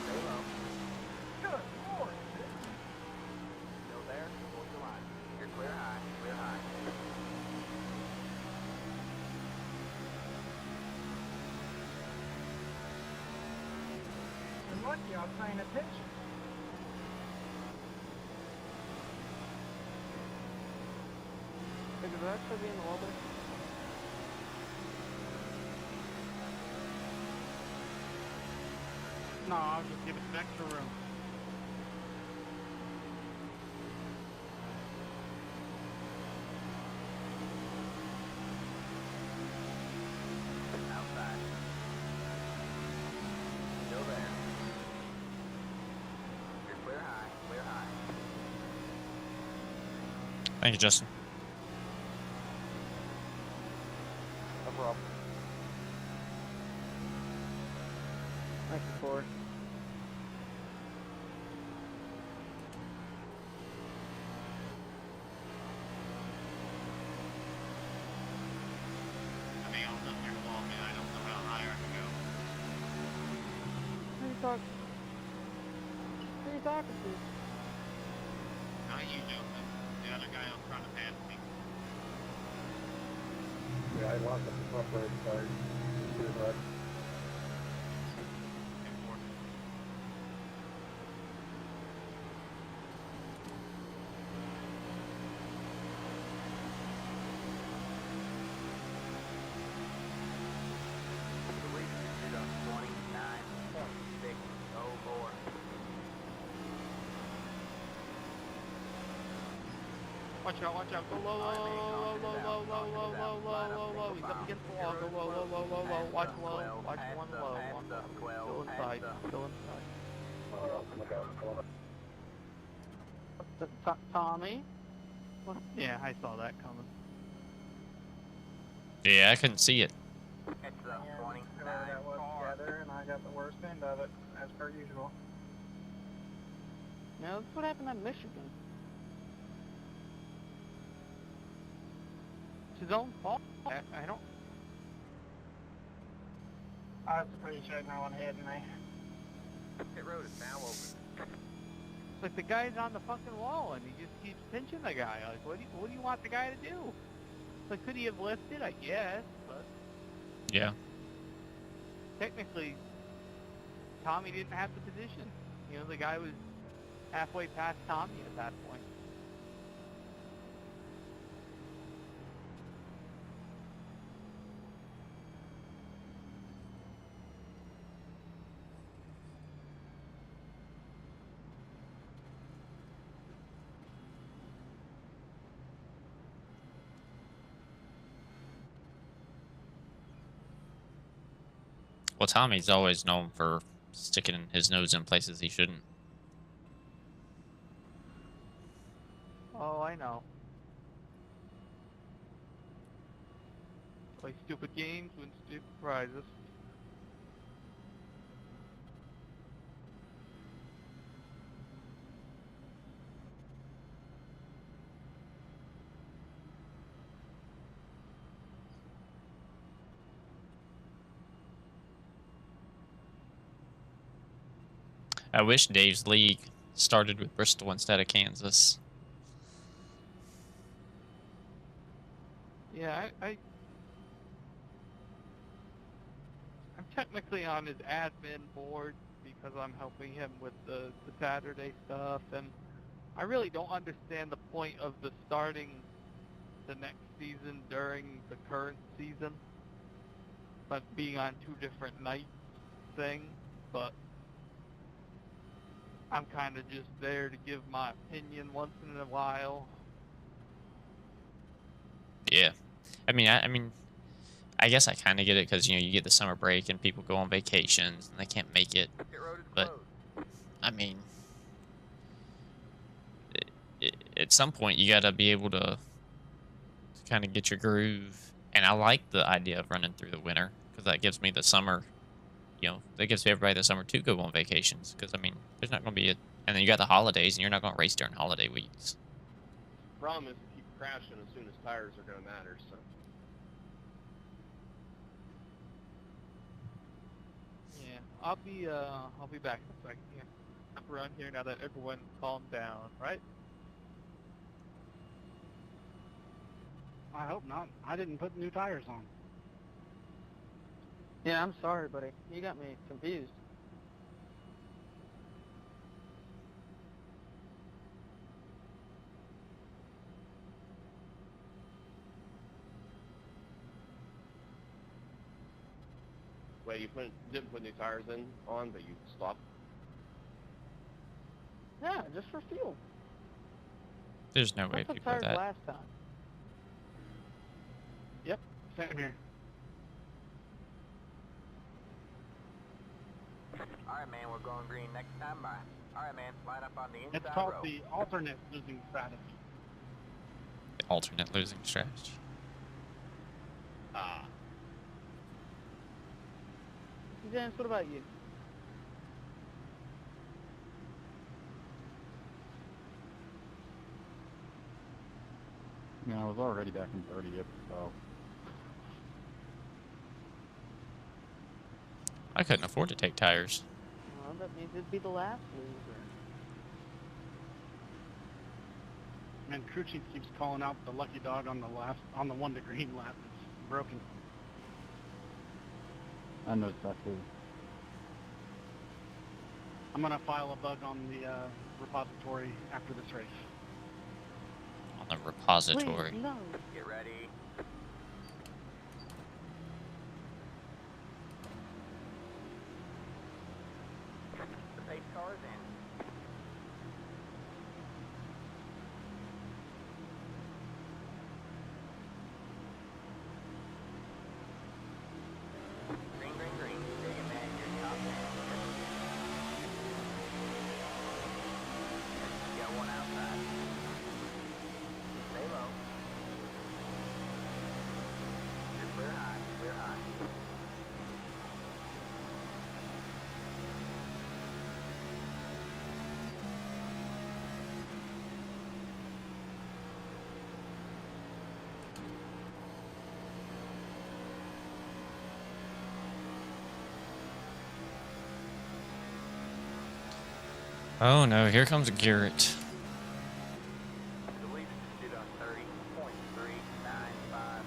Stay low. Good Lord. Still there? Hold the line. You're clear high. Clear high. I'm lucky I was paying attention. Did the actually be in the wobble? No, I'll just give it some extra room. Outside. Still there. You're clear high. Clear high. Thank you, Justin. No problem. Thank you, Corey. I mean, I'm not here long, man. I don't know how high I can go. Who are you talking? Who are you talking to? Not you, Joseph. The other guy else trying to pass me. Yeah, I lock up the front brake tires. Good ride. Watch out, go low, low, low, low, low, low, low, low, low, low. He's up against the wall, go low, low, low, low, low. Watch low, watch one low, one low. Still inside, still inside. Tommy? Yeah, I saw that coming. Yeah, I couldn't see it. It's the Yeah, 29 whoever that was car. together, and I got the worst end of it, as per usual. Yeah, that's what happened at Michigan. It's his own fault. I don't. I was pretty sure I went ahead and I... Pit road is now open. It's like the guy's on the fucking wall and he just keeps pinching the guy. Like, what do you want the guy to do? Like, could he have lifted? I guess, but Yeah. technically, Tommy didn't have the position. You know, the guy was halfway past Tommy at that point. Well, Tommy's always known for sticking his nose in places he shouldn't. Oh, I know. Play stupid games, win stupid prizes. I wish Dave's league started with Bristol instead of Kansas. Yeah, I'm technically on his admin board because I'm helping him with the Saturday stuff, and I really don't understand the point of the starting the next season during the current season, but being on 2 different nights thing, but I'm kind of just there to give my opinion once in a while. Yeah. I mean, I guess I kind of get it because, you know, you get the summer break and people go on vacations and they can't make it. Pit road is But, closed. I mean, at some point you got to be able to kind of get your groove. And I like the idea of running through the winter because that gives me the summer, you know, that gives everybody the summer to go on vacations. Because, I mean, there's not going to be a... And then you got the holidays and you're not going to race during holiday weeks. Problem is to keep crashing as soon as tires are going to matter, so. Yeah, I'll be back in a second here. Up around here now that everyone calmed down, right? I hope not. I didn't put new tires on. Yeah, I'm sorry, buddy. You got me confused. Wait, you didn't put new tires on, but you stopped? Yeah, just for fuel. There's no I way put people do tires that. last time. Yep, same here. Alright, man, we're going green next time by. Alright, man, line up on the inside It's called row. the alternate losing strategy. The alternate losing strategy. Ah. James, what about you? Yeah, I was already back in 30th, so. I couldn't afford to take tires. Well, that means it'd be the last loser. And crew chief keeps calling out the lucky dog on the one to green lap. It's broken. I noticed that too. I'm gonna file a bug on the repository after this race. On the repository. Please, no. Get ready. The pace car is in. Green, green, green. Digging man, you're top man. Got one outside. Stay low. You're clear high, clear high. Oh no, here comes Garrett. The lead did on 30.395.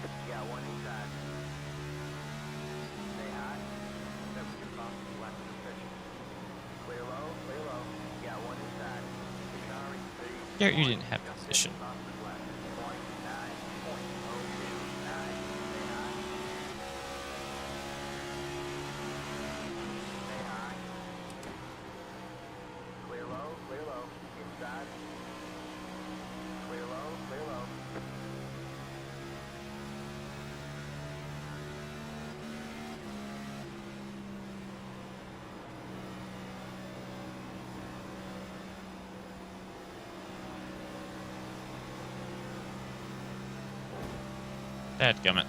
You got one inside. Stay high. That was your fastest lap of the session. Clear low, clear low. You got one inside. Car speed. Garrett, you didn't have position. Fastest lap. 0.9.029. Stay high. Stay high. Clear low, clear low. Inside. Clear low, clear low. Dadgummit. Colours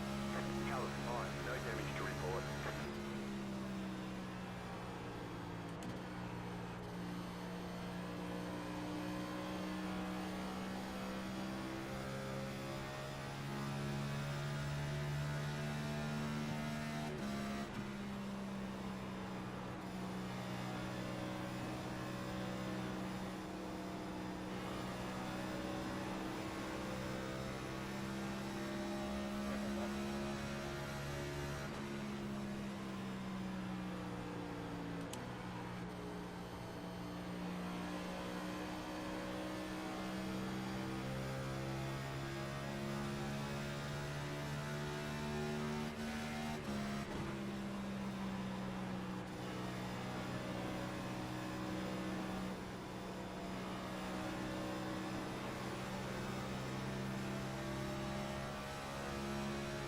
fine, no damage to report.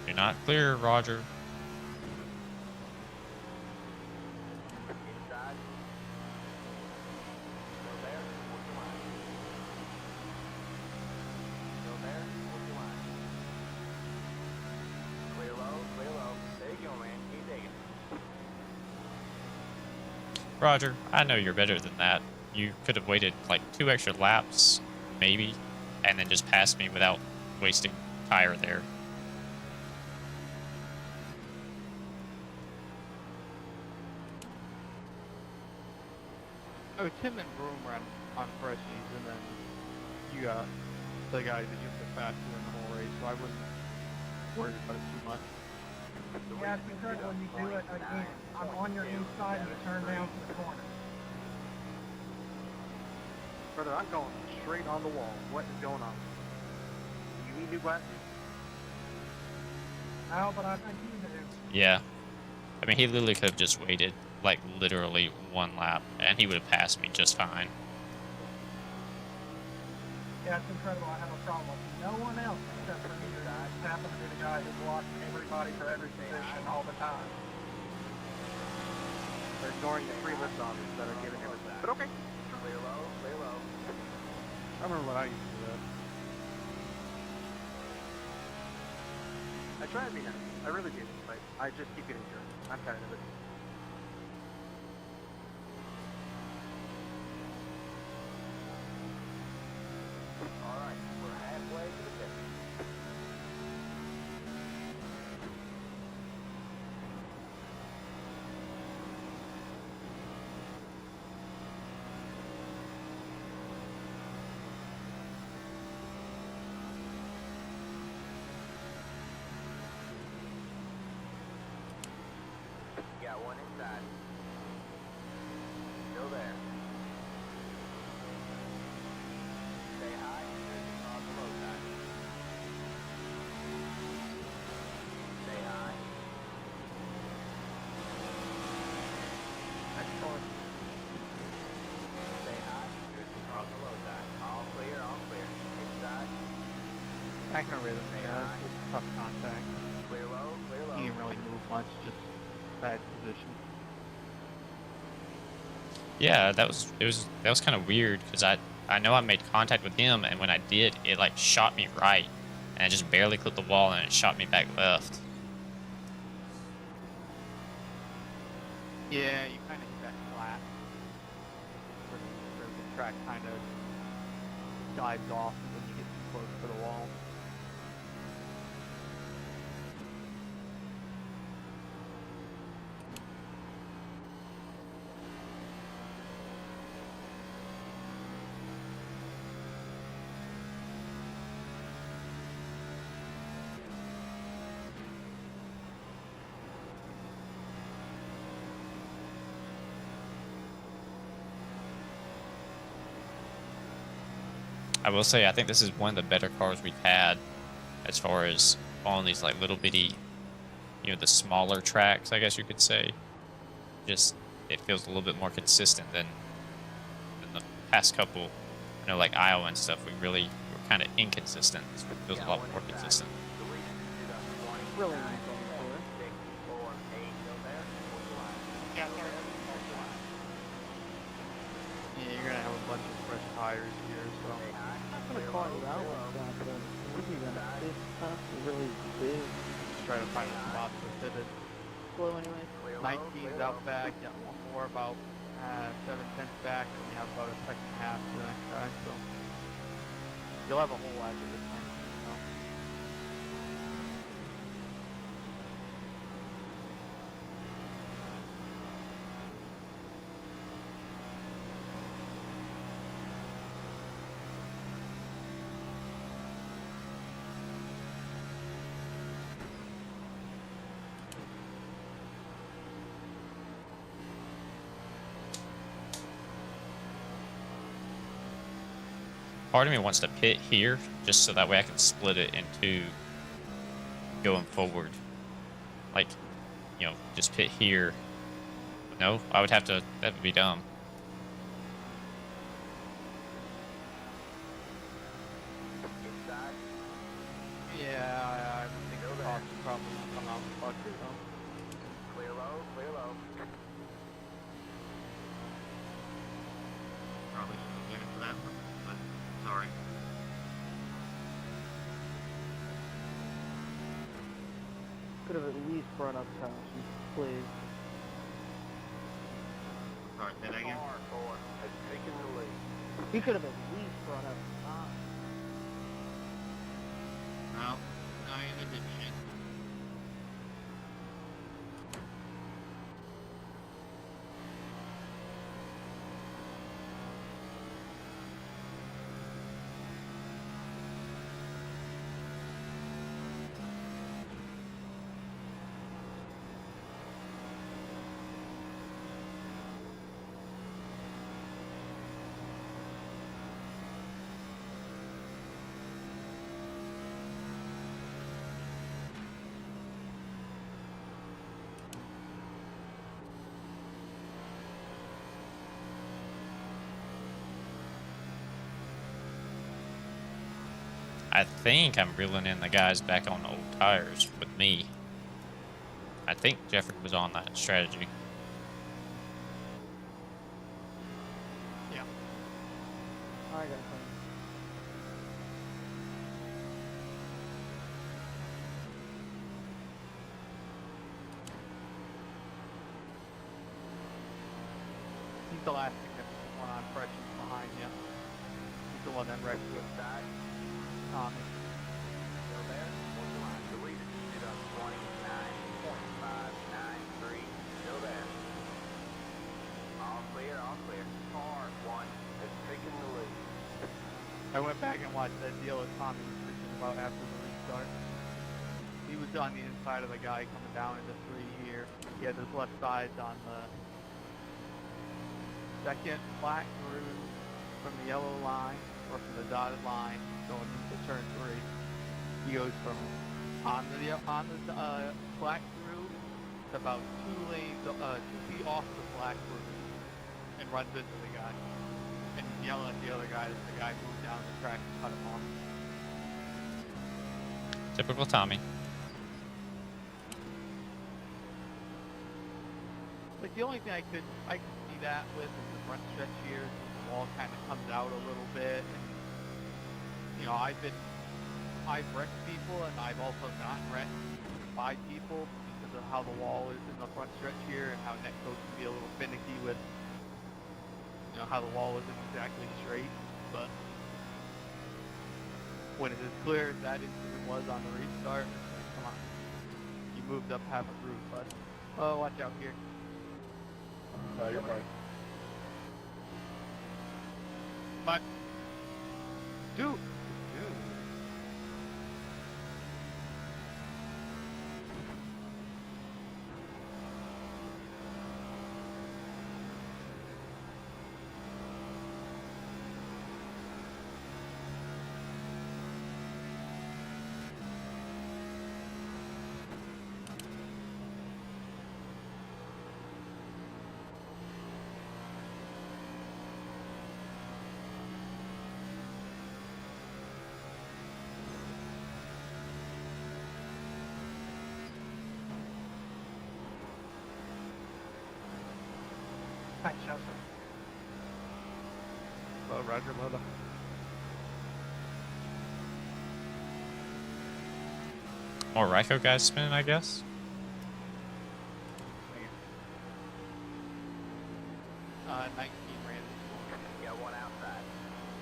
You're not clear, Roger. Inside. Still there? What's your line? Still there? What's your line? Clear low, clear low. There you go, man. Keep digging. Roger, I know you're better than that. You could have waited like 2 extra laps, maybe, and then just passed me without wasting tire there. Oh, Tim and Broom ran on freshies, and then you got the guy that just went faster than the whole race, so I wouldn't worry about it too much. Yeah, it's because when you do it again, I'm on your inside and you turn down to the corner. Brother, I'm going straight on the wall. What is going on? You need new glasses? No, but I think you do. Yeah. I mean, he literally could have just waited, like, literally 1 lap, and he would have passed me just fine. Yeah, it's incredible. I have a problem with no one else except for me. I just happen to be the guy who blocks everybody for every position all the time. They're ignoring the 3 lift offers that are giving everything. But okay. Clear low, clear low. I remember when I used to do that. I try to be nice. I really do. But I just keep getting jerked. I'm tired of it. got one inside. Still there. Stay high. There's a car on the low side. Stay high. Next car. Stay high. There's a car on the low side. All clear, all clear. Inside. Back in rhythm, yeah. It's tough contact. Clear low, clear low. He didn't really move much, just bad position. Yeah, that was kind of weird because I know I made contact with him, and when I did, it like shot me right, and I just barely clipped the wall, and it shot me back left. Yeah, you kind of hit that flat. Where the track kind of dives off when you get too close to the wall. I will say, I think this is one of the better cars we've had as far as on these like little bitty, you know, the smaller tracks, I guess you could say. Just, it feels a little bit more consistent than the past couple. I know like Iowa and stuff, we're kind of inconsistent. This one feels a lot more consistent. Really nice on the floor. Yeah, you're gonna have a bunch of fresh tires here, so. I'm not gonna call you out like that, but what are you gonna do? Stuff is really big. Just try to find a spot to fit it. Slow anyway. 19's out back, got one more about 7/10 back, and you have about a second half to the next guy, so. You'll have a whole lot of this time, so. Part of me wants to pit here, just so that way I can split it into going forward. Like, you know, just pit here. No, I would have to, that would be dumb. Yeah, I think the cost will probably come out and fuck it, though. Clear low, clear low. Probably should have given for that one, but sorry. Could have at least brought up caution, please. Sorry, say that again? Car 4 has taken the lead. You could have at least brought up caution. No, no, you did shit. I think I'm reeling in the guys back on old tires with me. I think Jeffrey was on that strategy. Yeah. I got something. He's the last significant one on fresh behind you. He's the one that wrecked with Tommy. Still there? What's the line? The lead is up 29.593. Still there. All clear, all clear. Car 1 has taken the lead. I went back and watched that deal with Tommy was freaking about after the restart. he was on the inside of the guy coming down into 3 here. He had his left sides on the second flat groove from the yellow line, or from the dotted line, going into turn 3. He goes from on the flat groove to about 2 lanes, 2 feet off the flat groove, and runs into the guy. And he's yelling at the other guy as the guy moved down the track and cut him off. Typical Tommy. Like, the only thing I could see that with is the front stretch here. The wall kind of comes out a little bit. And, you know, I've wrecked people, and I've also not wrecked by people because of how the wall is in the front stretch here, and how neck coach can be a little finicky with, you know, how the wall isn't exactly straight. But when it is clear as that incident was on the restart, it's like, come on, you moved up half a groove, bud. Oh, watch out here. No, you're fine. But, dude. Thanks, Joseph. Well, Roger, mother. More Ryko guys spinning, I guess. Uh, 19 ran. You got one outside.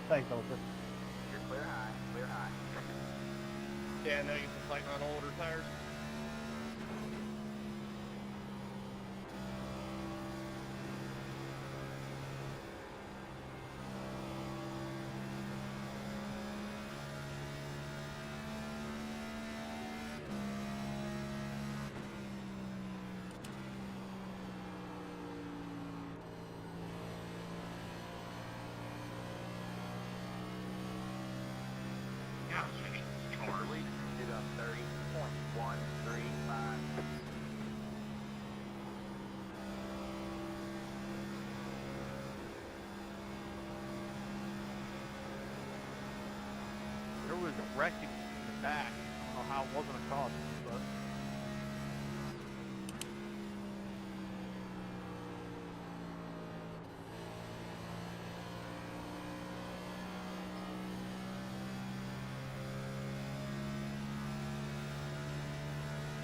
Thanks, Joseph. You're clear high, clear high. Yeah, now you can fight on older tires. Release did up 30.135. There was a wreck in the back. I don't know how it wasn't a caution, but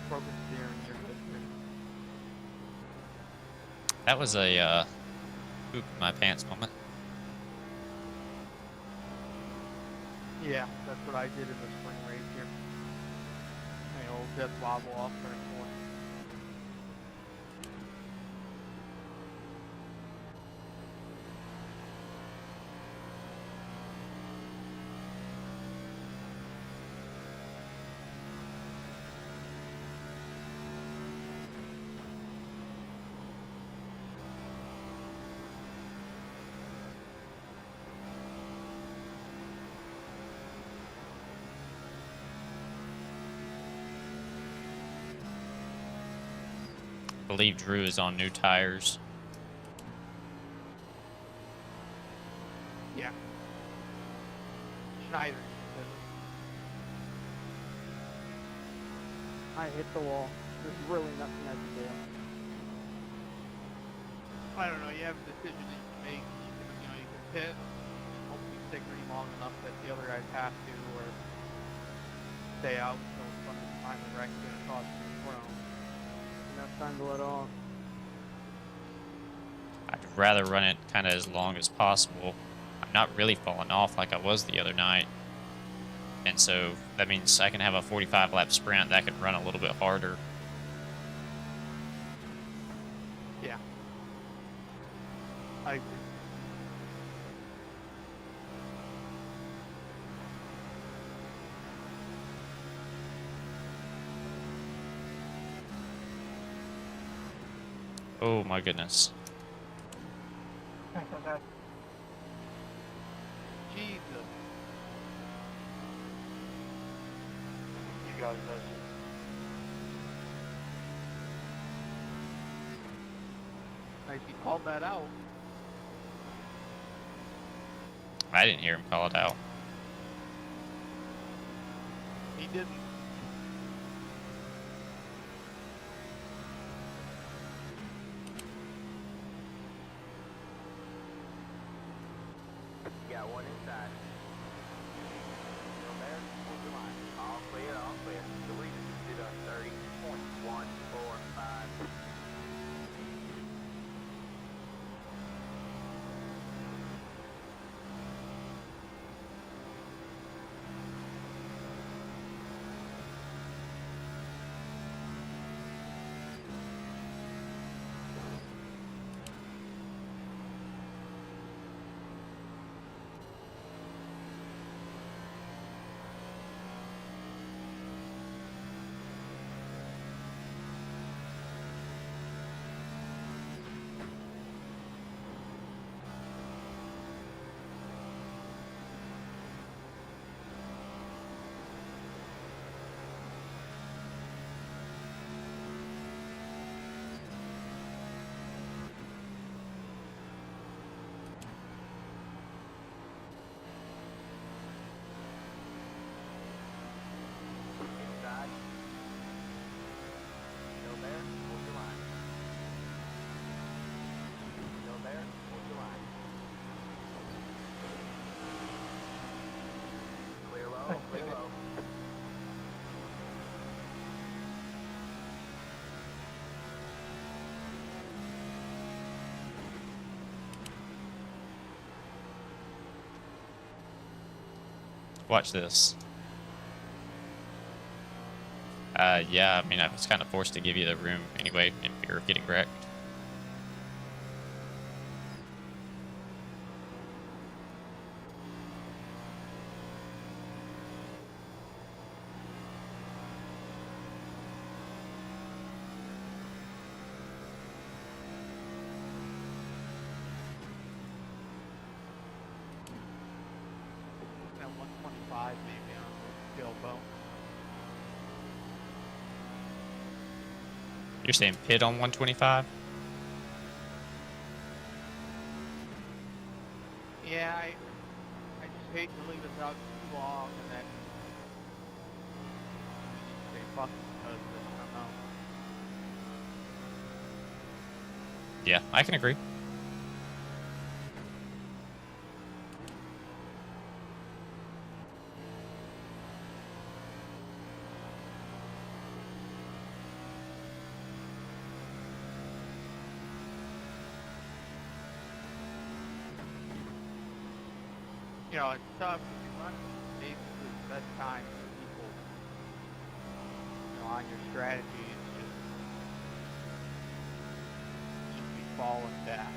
broken steering, you're good here. That was a poop in my pants moment. Yeah, that's what I did in the spring race here. My old death wobble off turn 4. I believe Drew is on new tires. Yeah. Schneider. I hit the wall. There's really nothing I can do. I don't know, you have a decision that you can make. You can pit, and hopefully stick green long enough that the other guys have to, or stay out until some time the wreck's going to cost you the throne. Enough time to let off. I'd rather run it kind of as long as possible. I'm not really falling off like I was the other night. And so that means I can have a 45 lap sprint that can run a little bit harder. Yeah. I agree. Oh my goodness. Jesus. You guys know. Nice, he called that out. I didn't hear him call it out. He didn't. You got one inside. Still there? Hold your line. All clear, all clear. The lead is sit on 30.145. Inside. Still there? Hold your line. Still there? Hold your line. Clear low, clear low. Watch this. Yeah, I mean, I was kind of forced to give you the room anyway in fear of getting wrecked. At 125 maybe on the elbow. You're saying pit on 125? Yeah, I just hate to leave us out too long and then say fuck because of this. I don't know. Yeah, I can agree. You know, it's tough if you run basically the best time for people, you know, on your strategy. It's just be falling back.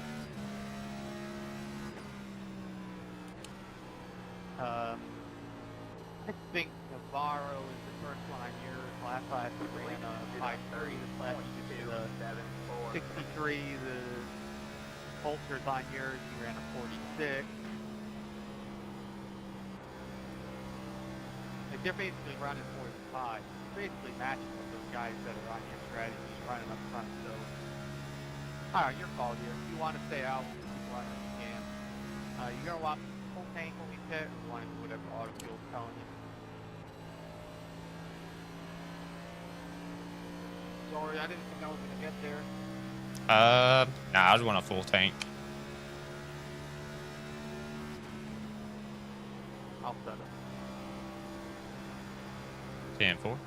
I think Navarro is the first one on yours. Last lap ran a 5.3. This lap you did a 63. The Holster's on yours. You ran a 46. Like they're basically running 45. You're basically matching with those guys that are on your strategy running up front. So, alright, your call here. If you want to stay out, keep running, you can. You're going to want full tank when we pit, or you want to do whatever auto fuel's telling you. Sorry, I didn't think I was going to get there. Nah, I just want a full tank. I'll set up. 10-4.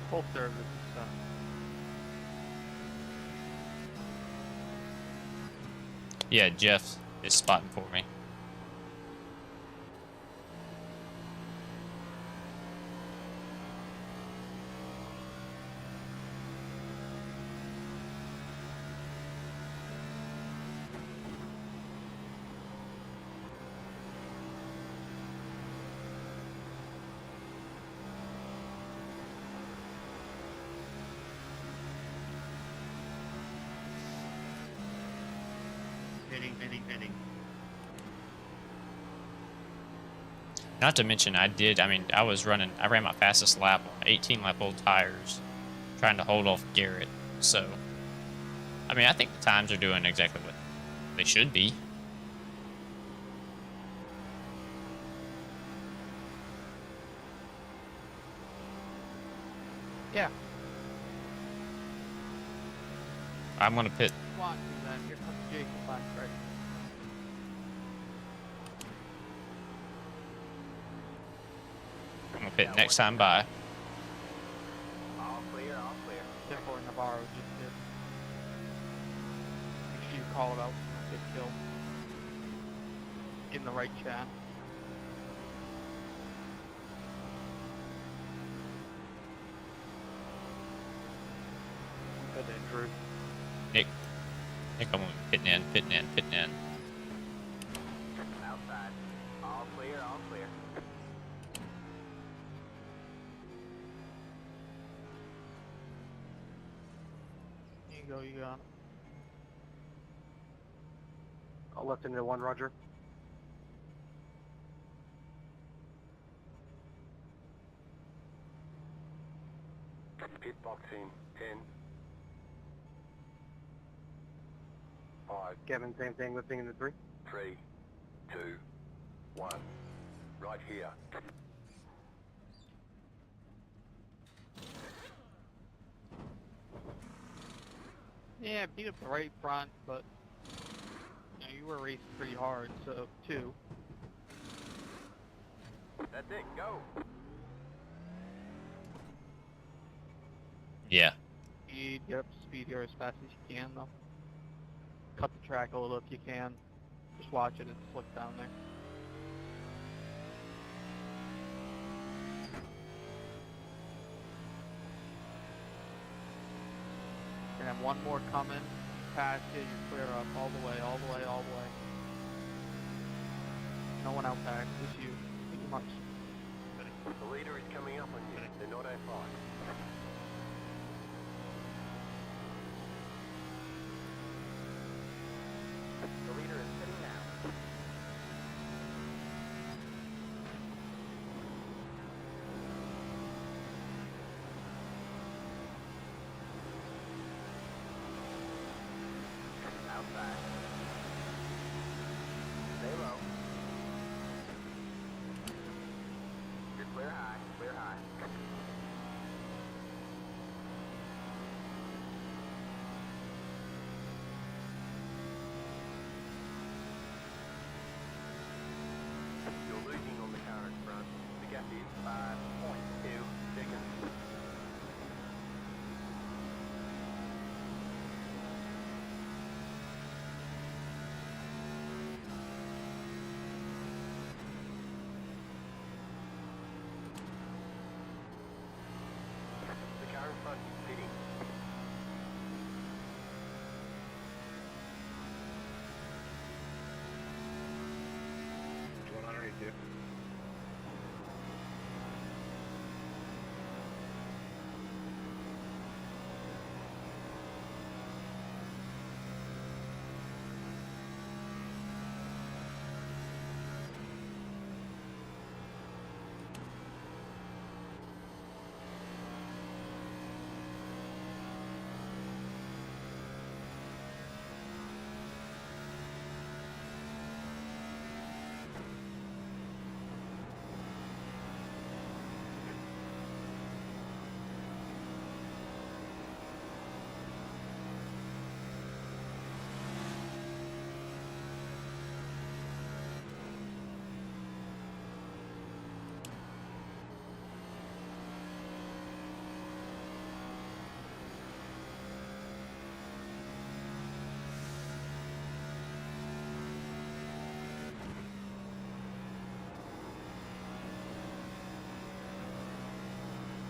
Full service, Yeah, Jeff is spotting for me. Pitting. Not to mention, I ran my fastest lap on 18 lap old tires, trying to hold off Garrett. So, I mean, I think the times are doing exactly what they should be. Yeah. I'm gonna pit. Watch me then. Here comes Jacob back right. I'm gonna pit next time by. All clear, all clear. Careful in Navarro just did. Make sure you call it out. Get killed. In the right chat. Good Drew. Nick, I'm gonna be pitting in. Outside. All clear, all clear. You got it. I'll left into one, Roger. Pit box in 10. 5, Kevin, same thing, lifting into 3. 3, 2, 1. Right here. Yeah, beat up the right front, but you were racing pretty hard, so 2. That's it, go. Yeah. Get up to speed here as fast as you can, though. Cut the track a little if you can. Just watch it, it's slick down there. Gonna have one more coming. Pass you, you're clear up all the way. No one out back, just you. Pretty much. The leader is coming up on you. They're not A5. The leader is sitting down. Outside. Stay low. You're clear high, clear high. You're losing on the car in front. The gap is 5.2 seconds. The car in front is pitting. Going underneath you.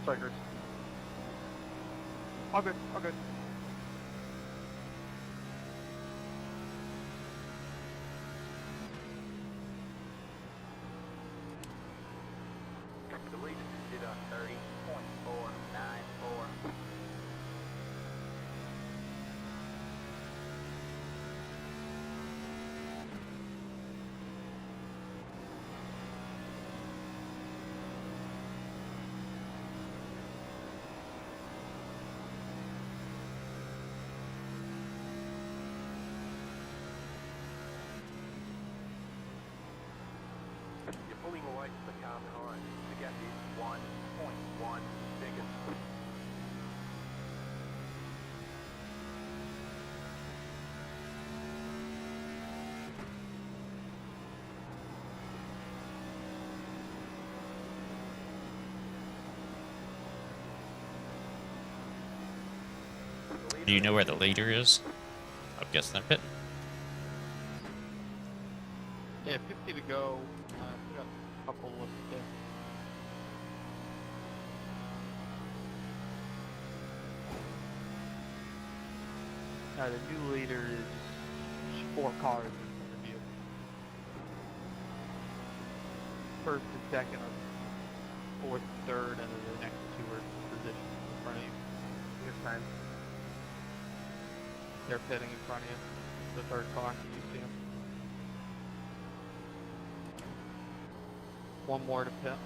Sorry, Chris. All good, all good. The leader did a 30.494. pulling away from the car behind. The gap is 1.1 seconds. Do you know where the leader is? I'm guessing they're pitting. Yeah, 50 to go. We got a couple of there. The new leader is 4 cars in front of you. First and second are fourth and third, and then the next 2 are positioned in front of you. Here's time. They're pitting in front of you. The third car, you see them. 1 more to pit.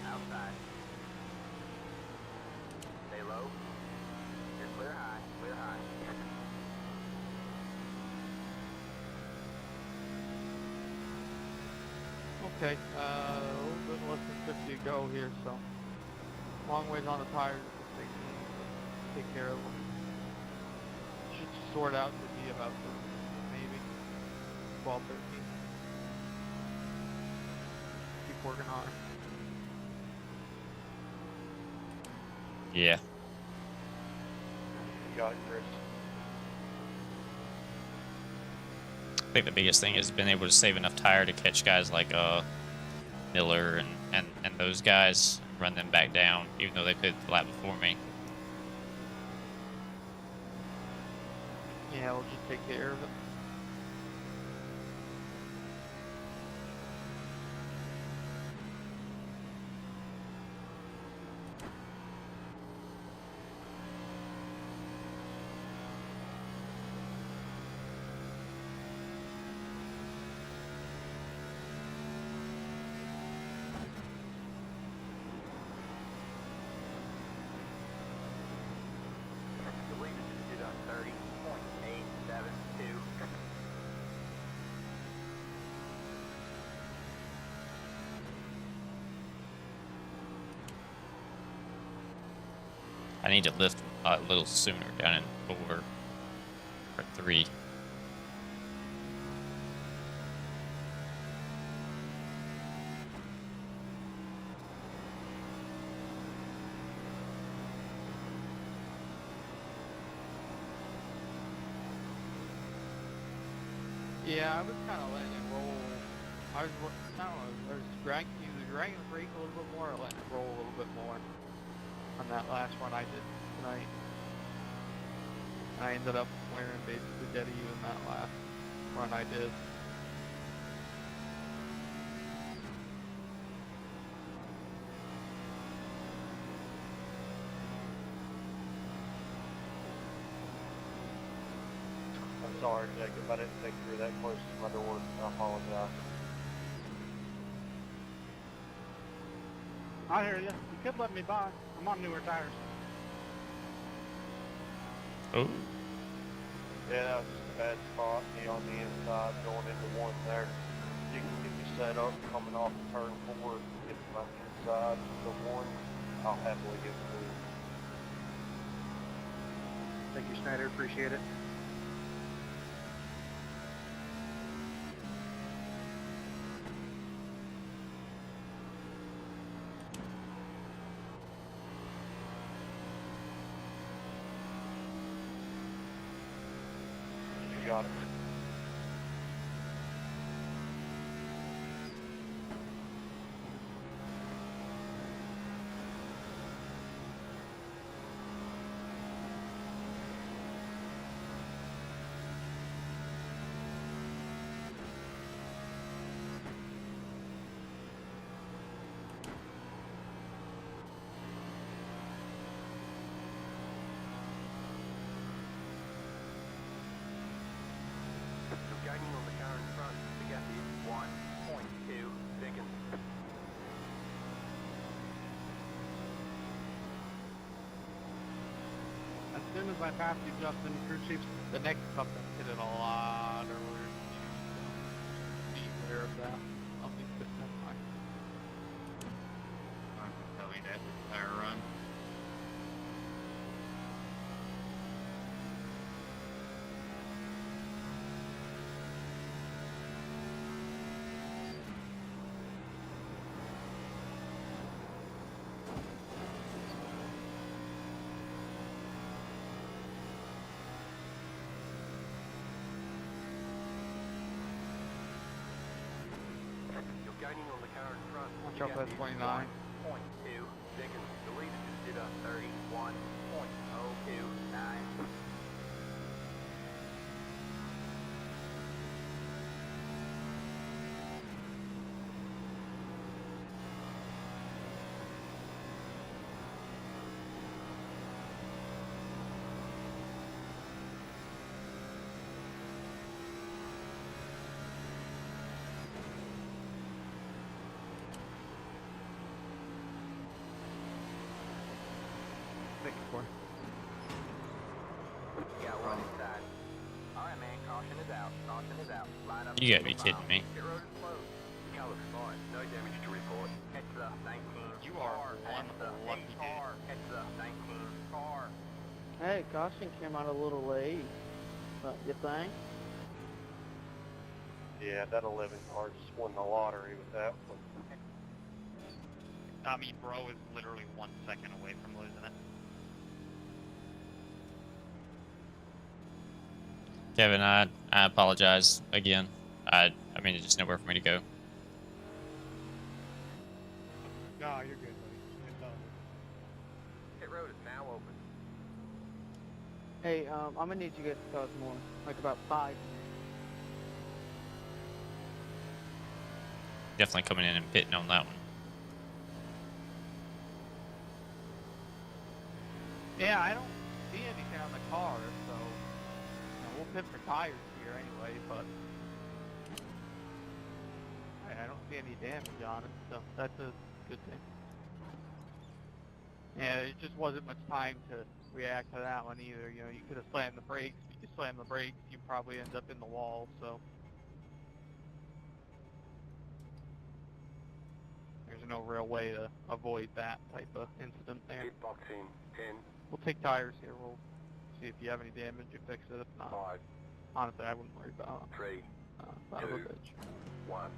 Outside. Stay low. You're clear high. Clear high. Okay, a little bit less than 50 to go here, so long ways on the tires at the station. Take care of them. Should sort out to be about maybe 12, 13. Keep working on it. Yeah. You got it, Chris. I think the biggest thing is being able to save enough tire to catch guys like Miller and those guys, run them back down, even though they put the lap before me. Yeah, we'll just take care of it. The leader just did a 30.872. I need to lift a little sooner down in 4 or 3. Yeah, I was kind of letting it roll. I was, I was dragging the brake a little bit more, or letting it roll a little bit more on that last run I did tonight. I ended up wearing basically dead of you in that last run I did. I'm sorry, Jacob. I didn't think you were that close to my door. I apologize. I hear you. You could let me by. I'm on newer tires. Oh. Yeah, that was just a bad spot. Me on the inside, going into 1 there. You can get me set up coming off of turn 4, get to my inside, the 1. I'll happily get through. Thank you, Schneider. Appreciate it. You got it. as soon as I passed you, Justin, crew chief, the next truck that hit it a lot earlier than you, so be aware of that. I'll be putting that in mind. Tell me that entire run. You're gaining on the car in front. Watch out for that 29. 0.2 seconds. The leader just did a 31.029. Got one inside. Alright, man. Caution is out. Caution is out. Line up. You gotta be kidding me. Pit road is closed. The car looks fine. No damage to report. Head to the 19. You are Head to the lucky 8 dude. car. Head to the 19 car. Hey, caution came out a little late. You think? Yeah, that 11 car just won the lottery with that one. I mean, bro is literally 1 second away from losing it. Kevin, I apologize again. I mean, there's just nowhere for me to go. No, you're good, buddy. It's all good. Pit road is now open. Hey, I'm gonna need you guys to talk more. Like about 5 minutes. Definitely coming in and pitting on that one. Yeah, I don't see anything on the car, so you know, we'll pit for tires here anyway, but I don't see any damage on it, so that's a good thing. Yeah, it just wasn't much time to react to that one either. You know, you could have slammed the brakes. If you slam the brakes, you probably end up in the wall, so there's no real way to avoid that type of incident there. Hit box in. 10, We'll take tires here. We'll see if you have any damage. You fix it. If not, 5, honestly, I wouldn't worry about 3, son of a 2. bitch. 1.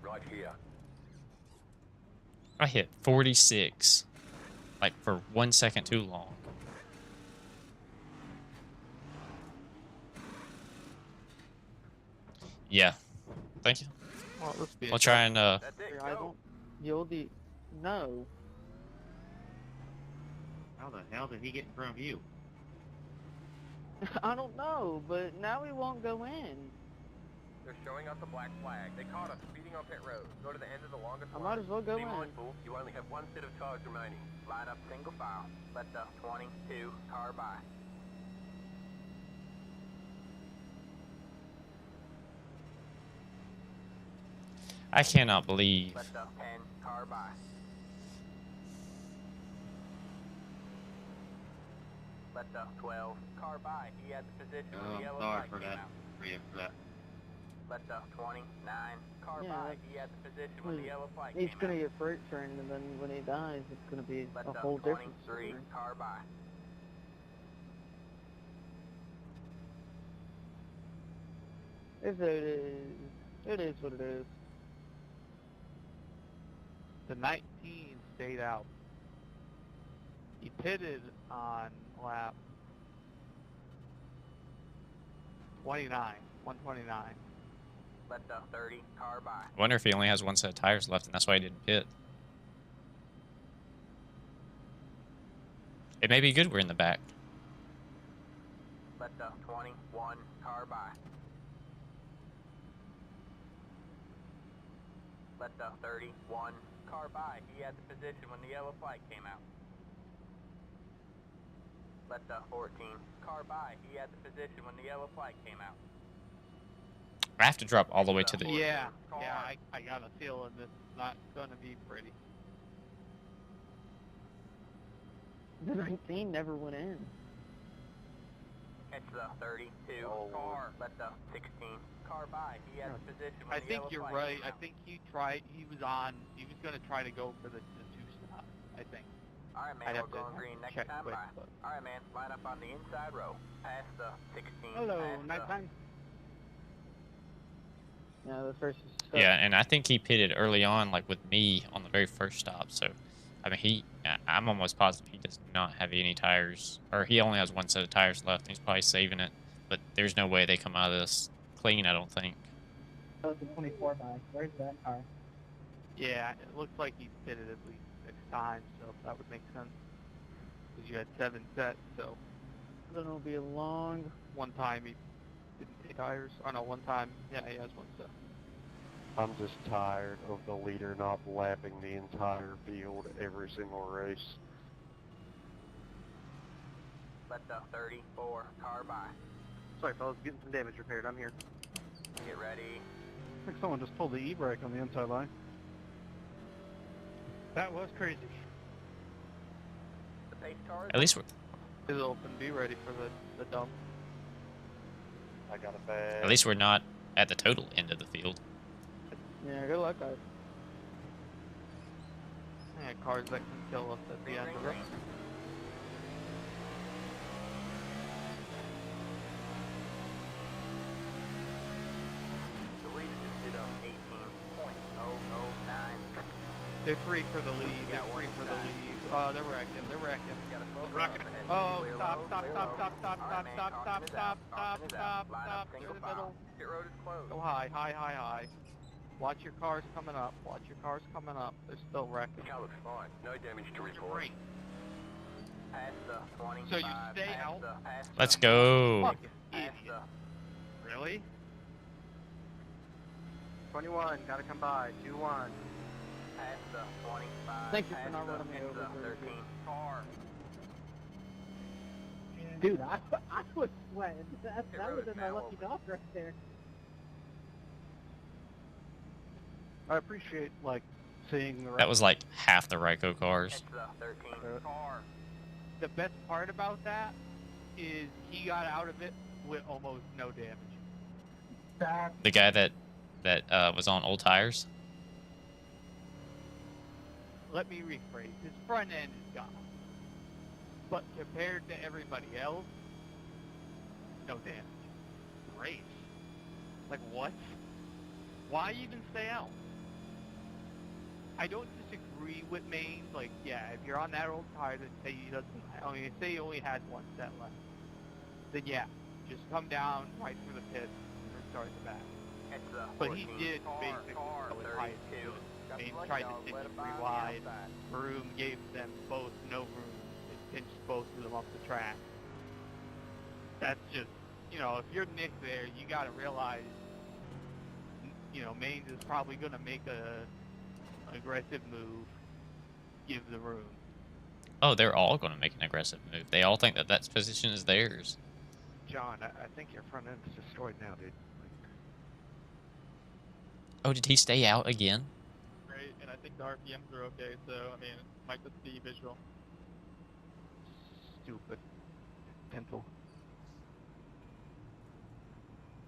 Right here. I hit 46, like for 1 second too long. Yeah, thank you. Well, let's be We'll try and That's it. I Go. don't. You'll be. No. How the hell did he get in front of you? I don't know, but now we won't go in. They're showing us the black flag. They caught us speeding on pit road. Go to the end of the longest I line. might as well go Be in. mindful, you only have 1 set of tires remaining. Line up single file. Let the 22 car by. I cannot believe. Let the 10 car by. Let the 12 car by. He had the position when the yellow Sorry flag for came that. out. For that. Let the 29 car Yeah, by. that's- He had the position when the yellow flag He's came gonna out. get freight trained, and then when he dies, it's gonna be Let a the whole different 23 story. car by. It's what it is. It is what it is. The 19 stayed out. He pitted on lap 29, 129. Let the 30 car by. I wonder if he only has 1 set of tires left, and that's why he didn't pit. It may be good we're in the back. Let the 21 car by. Let the 31 car by. He had the position when the yellow flag came out. Let the 14 car by. He had the position when the yellow flag came out. I have to drop all the way to the... Yeah, I got a feeling this is not going to be pretty. The 19 never went in. It's the 32. Oh, Car. Let the 16. Car by. He has position. I think you're right. I think he was gonna try to go for the two stop, I think. Alright, man, I'd we're have to going green next check time quick, by. but- Alright, man, line up on the inside row. Past the 16. Hello, past the- nighttime. Yeah, the first is stuck. Yeah, and I think he pitted early on, like with me on the very first stop. So, I mean, I'm almost positive he does not have any tires, or he only has one set of tires left. And he's probably saving it, but there's no way they come out of this clean. I don't think. Oh, the 24 by. Where's that car? Yeah, it looks like he pitted at least 6 times, so that would make sense. Because you had 7 sets, so Then it'll be a long. one time he didn't take tires. Oh no, one time, yeah, he has 1 set. I'm just tired of the leader not lapping the entire field every single race. Let the 34. Car by. Sorry, fellas, getting some damage repaired. I'm here. Get ready. I think someone just pulled the e-brake on the inside line. That was crazy. The pace car is At least we're. Is open. Be ready for the dump. I got a bad. At least we're not at the total end of the field. Yeah, good luck, guys. Yeah, cars that can kill us at the green, end green, of it. green. The leader just did 18.009. They're free for the lead. Yeah, They're free one for the side. lead. They're wrecking. They're wrecking. Got a slow Rocking. ahead. Oh, Clear stop, low, stop, clear stop, low. stop, stop, All right, man, stop, caution is out. stop, Caution is out. Line up stop. single Through the file. middle. Pit road is closed. Go high, high, high, high. Watch your cars coming up. Watch your cars coming up. They're still wrecking. Car looks fine. No damage to report. Great. Past the 25. So you stay past out? past Let's the- go. Fucking Past idiot. Really? 21, gotta come by. 2-1. Past the 25. Thank you for past not the- running me into over, the 32. 13. Car. Dude, I was sweating. That It would have rode been my now lucky dog right there. I appreciate, like, seeing the That was like half the Ryko cars. It's the 13. Car. The best part about that is he got out of it with almost no damage. That The guy that was on old tires. Let me rephrase. His front end is gone. But compared to everybody else, no damage. Great. Like what? Why even stay out? I don't disagree with Maine. Like, yeah, if you're on that old tire that say he doesn't, I mean, say he only has 1 set left, then yeah, just come down right through the pit and start the back. It's the 14. But he did car, basically car, go as high as he 32. could. Got Maine the tried to dog, pinch let it 3 by on the wide. outside. Broom gave them both no room. They pinched both of them off the track. That's just, you know, if you're Nick there, you got to realize, you know, Maines is probably going to make an aggressive move, give the room. Oh, they're all going to make an aggressive move. They all think that that position is theirs. John, I think your front end's destroyed now, dude. Oh, did he stay out again? Great, and I think the RPMs are okay, so, I mean, it might just be visual. Stupid. Pencil.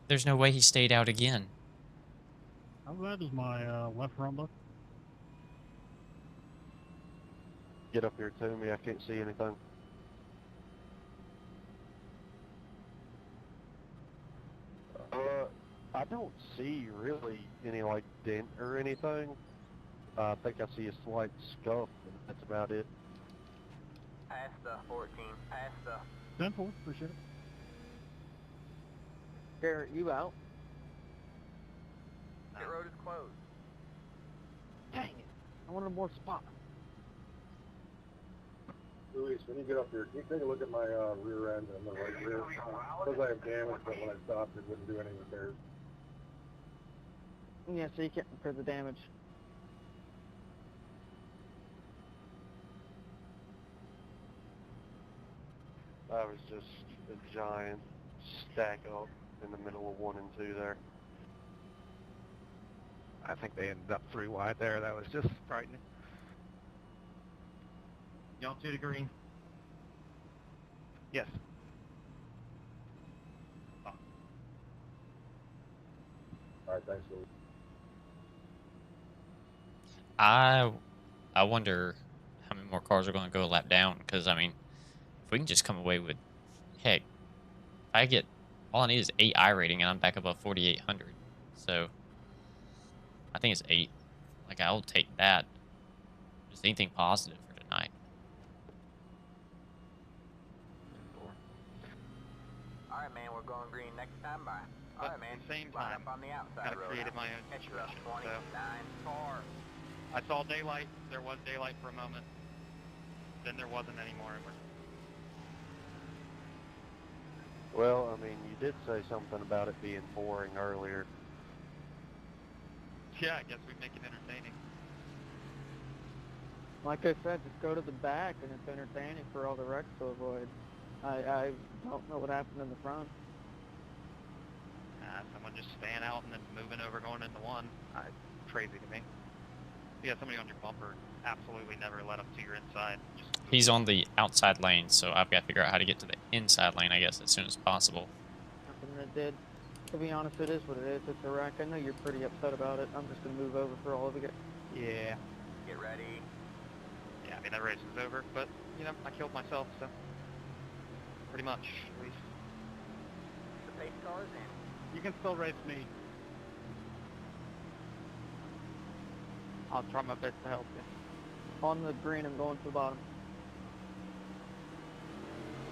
There's no way he stayed out again. How bad is my left front look? Get up here to me, I can't see anything. I don't see really any like dent or anything. I think I see a slight scuff, and that's about it. Past the 14. Past the 10-4, appreciate it. Garrett, you out? pit road is closed. Dang it. I wanted more spot. Luis, when you get up here, can you take a look at my rear end and the right rear? Because I have damage, but when I stopped, it wouldn't do any repairs. Yeah, so you can't repair the damage. I was just a giant stack up in the middle of 1 and 2 there. I think they ended up 3 wide there. That was just frightening. Y'all 2 to green. Yes. right, thanks, Louis. I wonder how many more cars are going to go a lap down, because, I mean, if we can just come away with, heck, I get, all I need is 8 I rating, and I'm back above 4,800. So, I think it's 8. Like, I'll take that. Just anything positive for tonight. Alright, man, we're going green next time by. Alright, man. At the same line time, up on the outside kind of road created now. my own Catch you up, situation. 29 So car. I saw daylight. There was daylight for a moment. Then there wasn't anymore. And Well, I mean, you did say something about it being boring earlier. yeah, I guess we make it entertaining. Like I said, just go to the back and it's entertaining for all the wrecks to avoid. I don't know what happened in the front. Someone just staying out and then moving over, going into one. Crazy to me. Yeah, somebody on your bumper, absolutely never let them to your inside. Just He's on the outside lane, so I've got to figure out how to get to the inside lane, I guess, as soon as possible. Nothing that did. To be honest, it is what it is. It's a wreck. I know you're pretty upset about it. I'm just going to move over for all of it. yeah. Get ready. Yeah, I mean, that race is over, but, you know, I killed myself, so. Pretty much, at least. The pace car's in. You can still race me. I'll try my best to help you. On the green, I'm going to the bottom.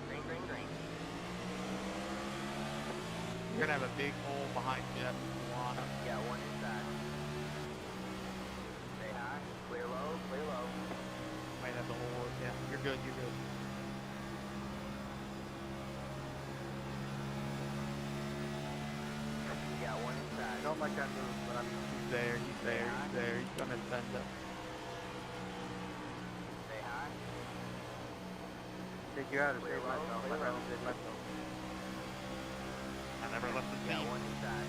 Green, green, green. You're going to have a big hole behind you. Lana. Yeah, one inside. Stay high. Clear low, clear low. Might have the hole. Yeah, you're good, you're good. Yeah, one inside. Don't like that move, but I mean, he's there, he's there, he's there. He's going to send up. Stay high. Take you out of Clear save low, myself. clear I low. saved myself. I never left the Yeah, team. one inside.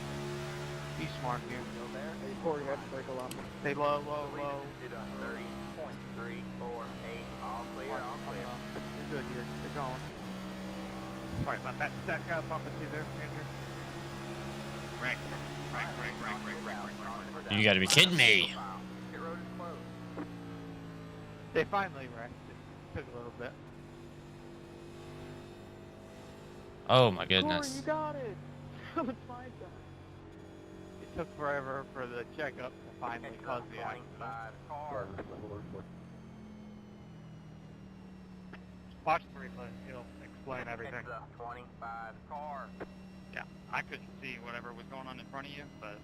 Be smart here. Still there. Hey, Corey, you have to break a lot more. Stay low, low, low. Did a 30.348. All clear, all clear. You're good, you're going. Sorry about that. That guy bumping through there, Andrew. Right. You got to be kidding me. Pit road is closed. They finally wrecked. It took a little bit. Oh my Corey, goodness. you got it. It's my turn. It took forever for the checkup to finally Catch you cause up, the accident. 25 car. Watch the replay. It'll explain everything. Catch up, 25 car. Yeah, I couldn't see whatever was going on in front of you, but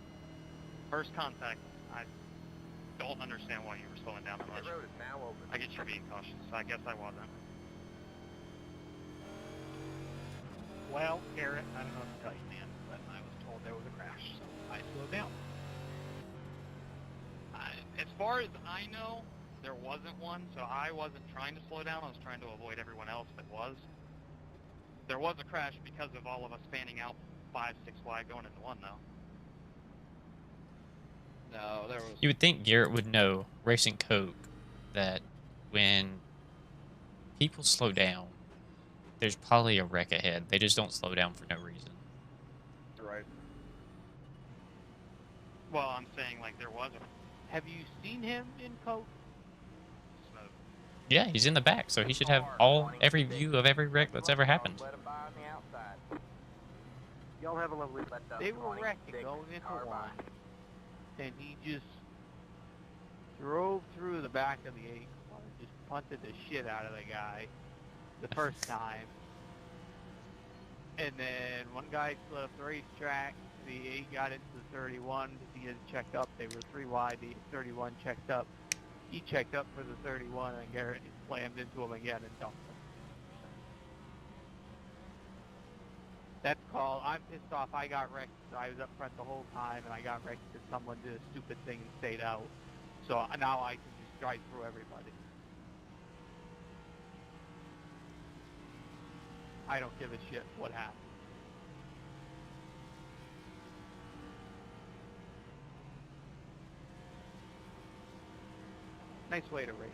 first contact, I don't understand why you were slowing down so Pit much. road is now open. I guess you're being cautious. I guess I wasn't. Well, Garrett, I don't know what to tell you, man, but I was told there was a crash, so I slowed down. As far as I know, there wasn't one, so I wasn't trying to slow down. I was trying to avoid everyone else that was. There was a crash because of all of us fanning out 5, 6 wide going into one, though. No, there was... You would think Garrett would know, racing Coke, that when people slow down, there's probably a wreck ahead. They just don't slow down for no reason. Right. Well, I'm saying, like, there was a... Have you seen him in Coke? Smoke. Yeah, he's in the back, so he should have every view of every wreck that's ever happened. Let him by on the outside. Y'all have a lovely... They were wrecking going into one, and he just drove through the back of the 8 car, just punted the shit out of the guy the first time. And then one guy left the racetrack, the 8 got into the 31, he had checked up, they were 3 wide, the 31 checked up. He checked up for the 31, and Garrett slammed into him again and dumped him. That's called, I'm pissed off, I got wrecked, I was up front the whole time, and I got wrecked because someone did a stupid thing and stayed out. So now I can just drive through everybody. I don't give a shit what happened. Nice way to race.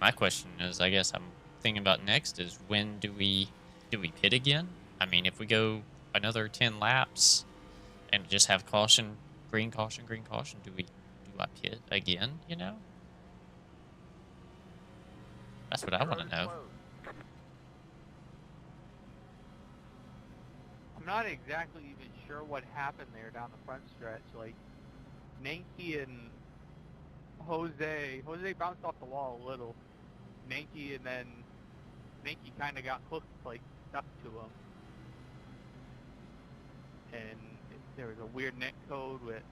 My question is, I guess I'm thinking about next is when do we pit again? I mean, if we go another 10 laps and just have caution, green caution, green caution? Do I pit again, you know? That's what I want to know. I'm not exactly even sure what happened there down the front stretch. Like, Nanky and Jose bounced off the wall a little. Nanky kind of got hooked, like, stuck to him. And there was a weird net code with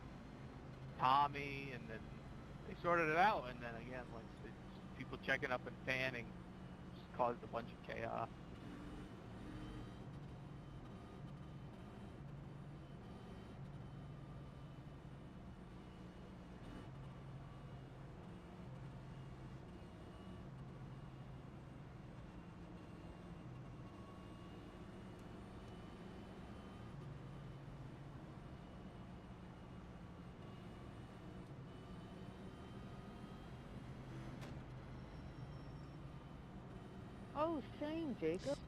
Tommy, and then they sorted it out, and then again, like, people checking up and fanning just caused a bunch of chaos. Oh, shame, Jacob.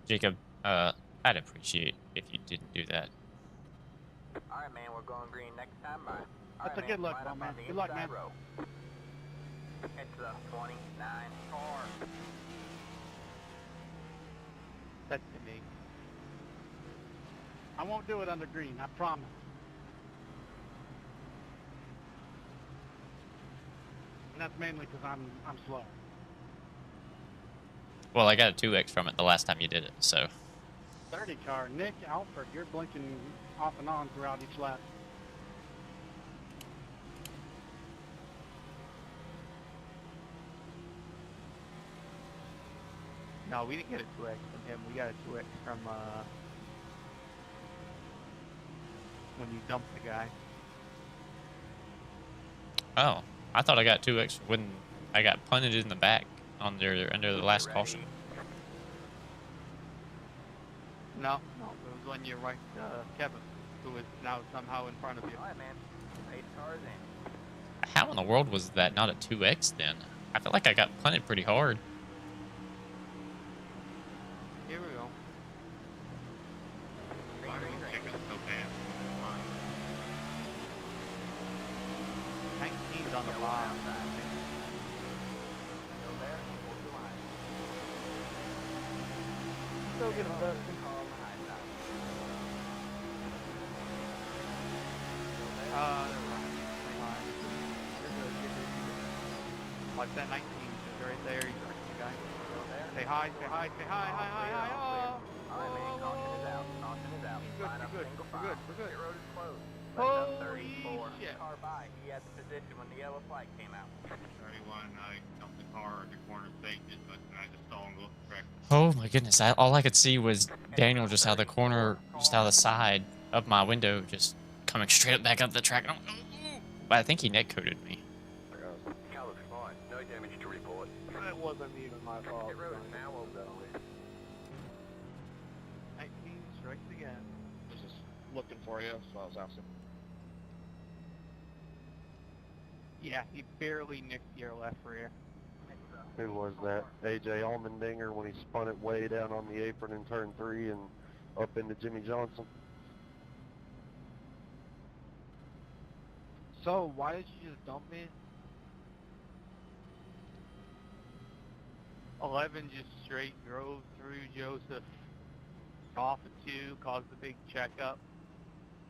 Jacob, I'd appreciate if you didn't do that. Alright, man, we're going green next time. That's a good look, man. Good luck, man. It's a 29 car. That's to me. I won't do it under green, I promise. And that's mainly because I'm slow. Well, I got a 2x from it the last time you did it, so. 30 car. Nick Alford, you're blinking off and on throughout each lap. No, we didn't get a 2x from him. We got a 2x from when you dumped the guy. Oh, I thought I got 2x when I got punted in the back under the last caution. No, it was when you right, Kevin, who is now somehow in front of you. Alright, man. 8 cars in. How in the world was that not a 2x then? I feel like I got punted pretty hard. Here we go. Green, green, green. 19's on the bottom. Go there, hold the line. Still get him, Dustin. Car on the high side. Watch that 19, he's right there, he's right the guy. Say hi, say hi, say hi, hi, hi, hi, oh! Alright, man, caution is out. Caution is out. Good, Line up we're good, single we're file. good, we're good. Pit road is closed. Holy 34. shit. Car by. He had the position when the yellow flag came out. 31, I dumped the car at the corner of Satan, but I just saw him go correct. Oh my goodness, all I could see was Daniel just out the corner, just out the side of my window, just coming straight up back up the track. And but I think he netcoded me. Car looks fine. No damage to report. That wasn't even my fault. Pit road is now open. 19 strikes again. I was just looking for you, so I was asking. Yeah, he barely nicked your left rear. Who was that? AJ Allmendinger when he spun it way down on the apron in turn 3 and up into Jimmy Johnson. So, why did you just dump me? 11 just straight drove through Joseph off of 2, caused the big checkup.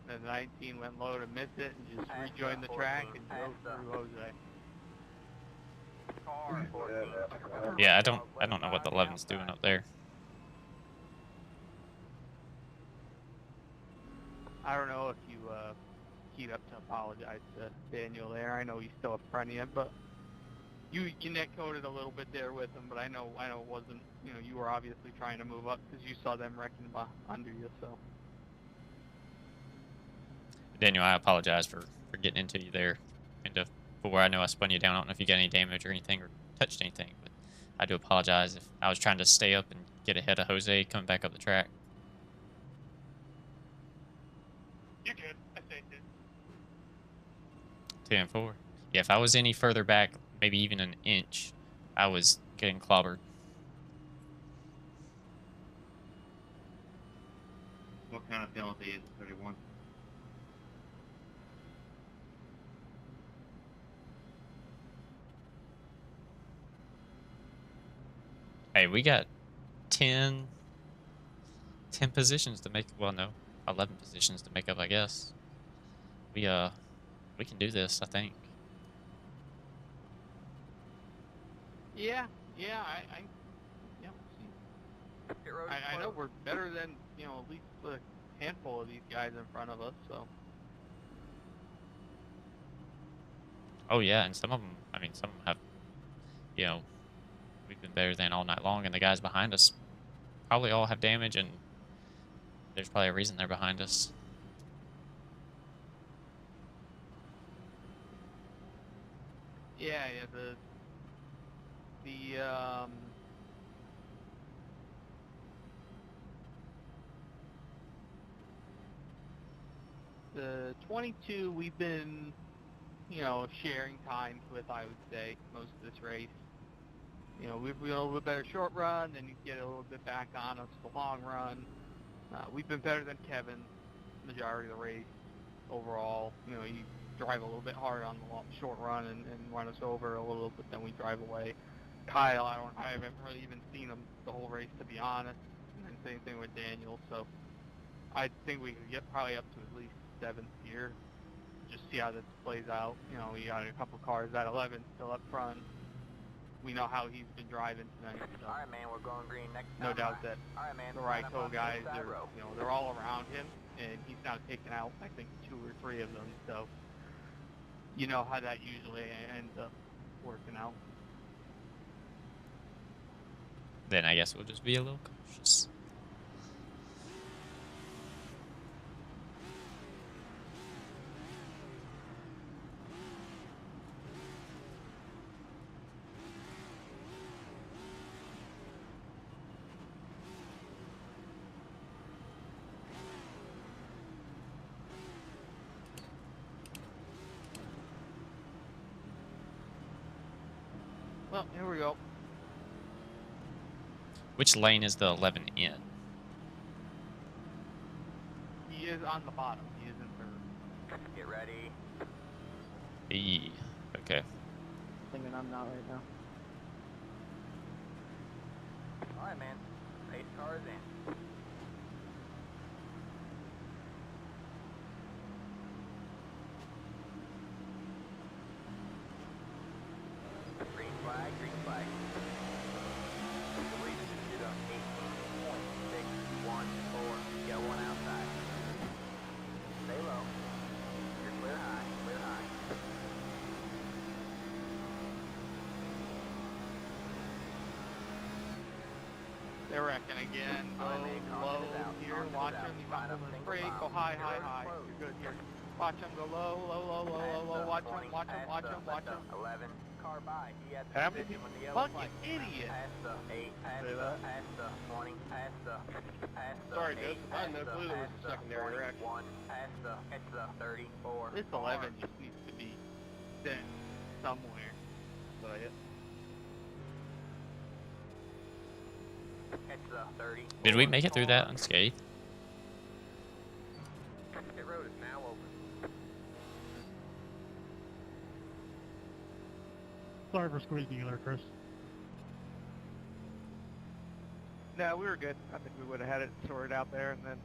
Then 19 went low to miss it and just rejoined the track and drove through Jose. Car 14. Yeah, I don't know what the 11's doing up there. I don't know if you keyed up to apologize to Daniel there. I know he's still a friend of you, but you netcoded a little bit there with him. But I know it wasn't. You know, you were obviously trying to move up because you saw them wrecking under you. So. Daniel, I apologize for getting into you there, for where I know I spun you down. I don't know if you got any damage or anything or touched anything, but I do apologize if I was trying to stay up and get ahead of Jose coming back up the track. You're good. I saved it. 2 and 4. Yeah, if I was any further back, maybe even an inch, I was getting clobbered. What kind of penalty is it, 31? Hey, we got 10 positions to make. Well, no, 11 positions to make up, I guess. We can do this, I think. Yeah, yeah, yeah, we'll see. I know we're better than, you know, at least a handful of these guys in front of us, so. Oh yeah, and some of them, I mean, some of them have, you know, we've been better than all night long, and the guys behind us probably all have damage, and there's probably a reason they're behind us. Yeah, the 22 we've been, you know, sharing times with, I would say, most of this race. You know, we've been a little bit better short run, then you get a little bit back on us the long run. We've been better than Kevin majority of the race overall. You know, you drive a little bit hard on the short run and run us over a little, but then we drive away. Kyle, I haven't really even seen him the whole race, to be honest. And then same thing with Daniel. So I think we could get probably up to at least 7th here. Just see how this plays out. You know, we got a couple cars at 11 still up front. We know how he's been driving tonight. So Alright, man, we're going green next no time. doubt that Alright, man, the line up Ryko on the guys inside are, row. you know, they're all around him, and he's now taken out, I think, 2 or 3 of them. So you know how that usually ends up working out. Then I guess we'll just be a little cautious. Well, here we go. Which lane is the 11 in? He is on the bottom. He is in 3rd. Get ready. E. Okay. Thinking I'm not right now. Alright, man. Pace cars in. Green flag, green flag. The lead is up 18.614. Get one outside. Stay low. You're clear high, clear high. They're wrecking again. Go low here. Watch him. He's not holding his brake. Go high, high, high. You're good here. Watch him go low, low, low, low, low, low. Watch him, watch him, watch him, watch him. 11 car by. He had How the many position when the yellow fucking flag. idiot? Past the 8, past the 20, past the Sorry, 8, dude. I had no clue there was a secondary wreck. 21, past the 34. This 11 just needs to be sent somewhere. Did I hit? It's the 30. Did we make it through that unscathed? Pit road is now open. Sorry for squeezing you there, Chris. No, we were good. I think we would have had it sorted out there, and then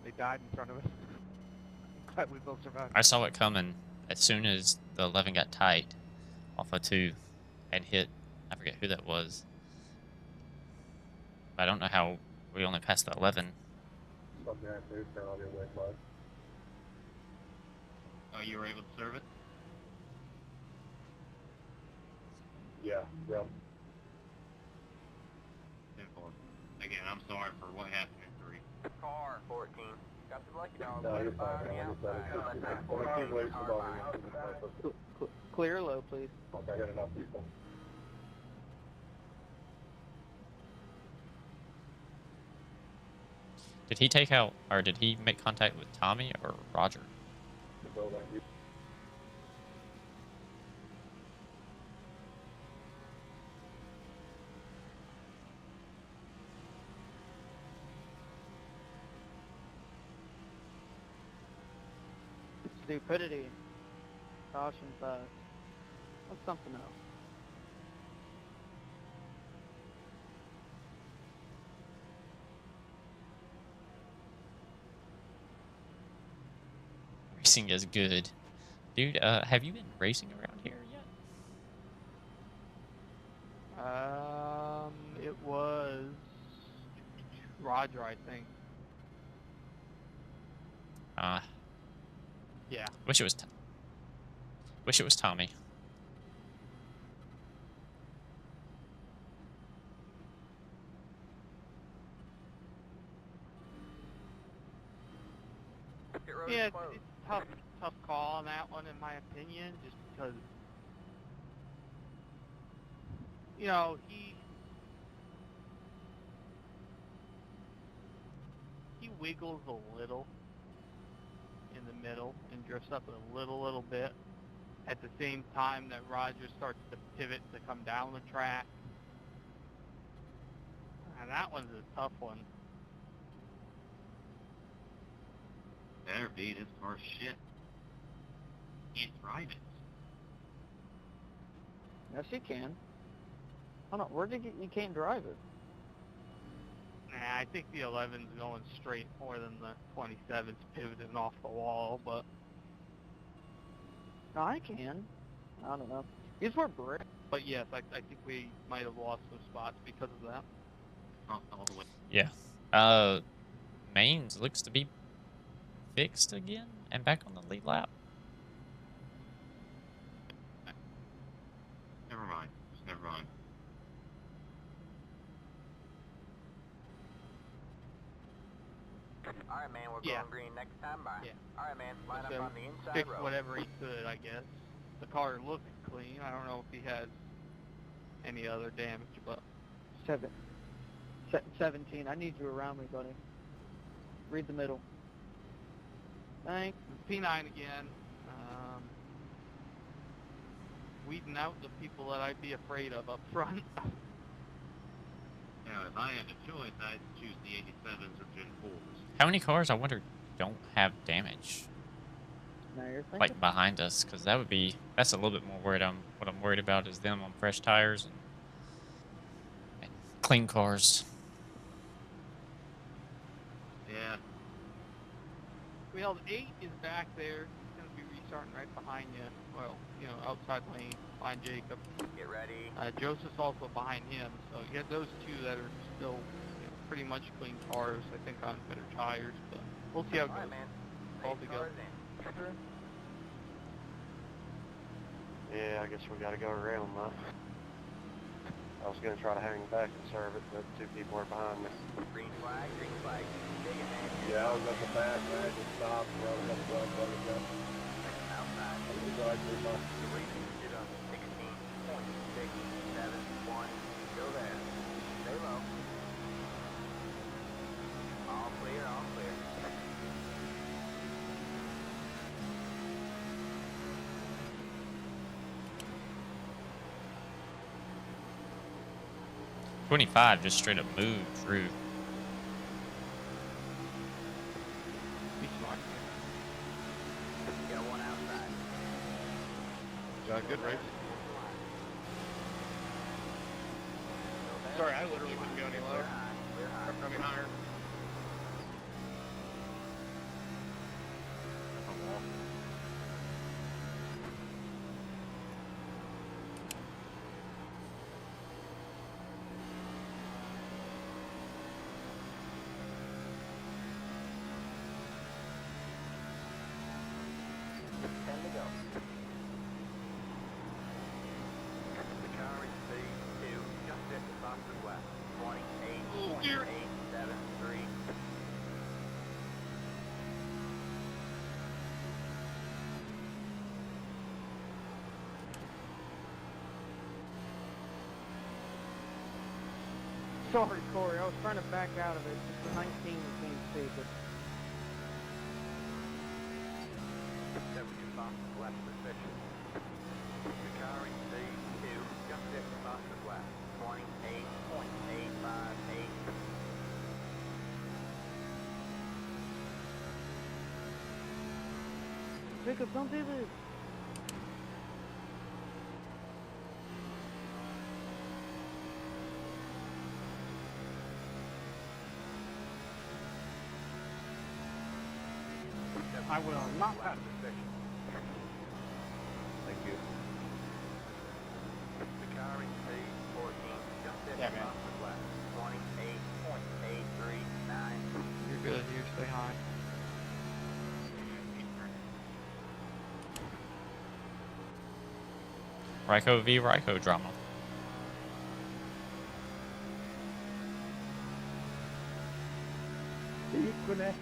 they died in front of us. Glad we both survived. I saw it coming as soon as the 11 got tight off of 2 and hit, I forget who that was. I don't know how we only passed the 11. Stop behind food, turn on your wing flag. Oh, you were able to serve it? Yeah, yeah. 10-4. Again, I'm sorry for what happened in 3. Car 14. Got the lucky dog. No, Let you're it fire fine, on man. the I just outside. Let that Only 14 2 ways car to by. Clear low, please. Okay, I got enough people. Did he take out, or did he make contact with Tommy or Roger? Stupidity. Caution fast. That's something else. Racing is good. Dude, have you been racing around here yet? It was Roger, I think. Yeah. Wish it was Tommy. Yeah, it's tough call on that one, in my opinion, just because, you know, he wiggles a little in the middle and drifts up a little bit at the same time that Roger starts to pivot to come down the track. And that one's a tough one. Better be, this car's shit. Can't drive it. Yes, you can. I don't know, where did you can't drive it? Nah, I think the 11's going straight more than the 27's pivoting off the wall, but... No, I can. I don't know. These were brick. But yes, I think we might have lost some spots because of that. All the way. Yeah. Mains looks to be fixed again and back on the lead lap. Never mind. Just never mind. Alright, man, we're going green next time. Bye. Yeah. Alright, man, line So up on the inside fix row. whatever he could, I guess. The car looked clean. I don't know if he has any other damage, but... 17. I need you around me, buddy. Read the middle. Thanks. P9 again. Weeding out the people that I'd be afraid of up front. Now, if I had a choice, I'd choose the 87s or Gen 4s. How many cars, I wonder, don't have damage? Now you're thinking. Like behind us, because that's a little bit more worried. What I'm worried about is them on fresh tires and clean cars. Yeah. Well, 8 is back there. He's going to be restarting right behind you. Well, you know, outside lane, behind Jacob. Get ready. Joseph's also behind him. So you got those two that are still, you know, pretty much clean cars, I think, on better tires. But we'll see how it goes. Alright, man. All Eight together. cars in. Yeah, I guess we gotta go around though. I was gonna try to hang back and serve it, but two people are behind me. Green flag, green flag. Take it, man. Yeah, I was at the back, man. I just stopped, bro. I was at the front, but it's up. Outside. I was like, pretty much. The racing is on 16.671. Go there. Stay low. All clear, all clear. $25 just straight up moved through. Be smart. Got one outside. Good race. Sorry, I literally couldn't go any lower. I mean, higher. Sorry, Corey. I was trying to back out of it. Just the 19 was being stupid. Left position. The car in C2, just at the fastest lap. 28.858. Jacob, don't do this. I will not pass this section. Thank you. The car in speed 14, just set Yeah, the man. fastest lap. 28.839. You're good. You stay high. Ryko v Ryko drama. Equine.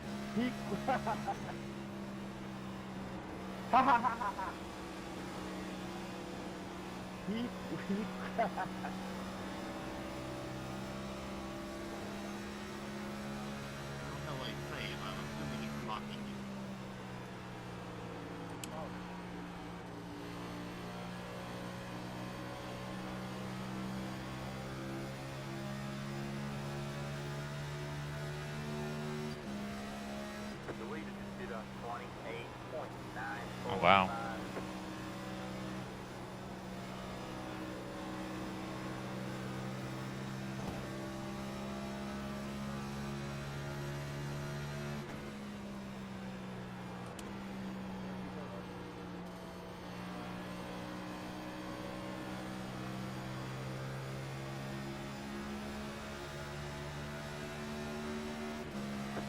Ha ha ha ha ha. I don't know what he's saying, but I'm assuming he's mocking you. The leader just did a 28.945. Oh, wow.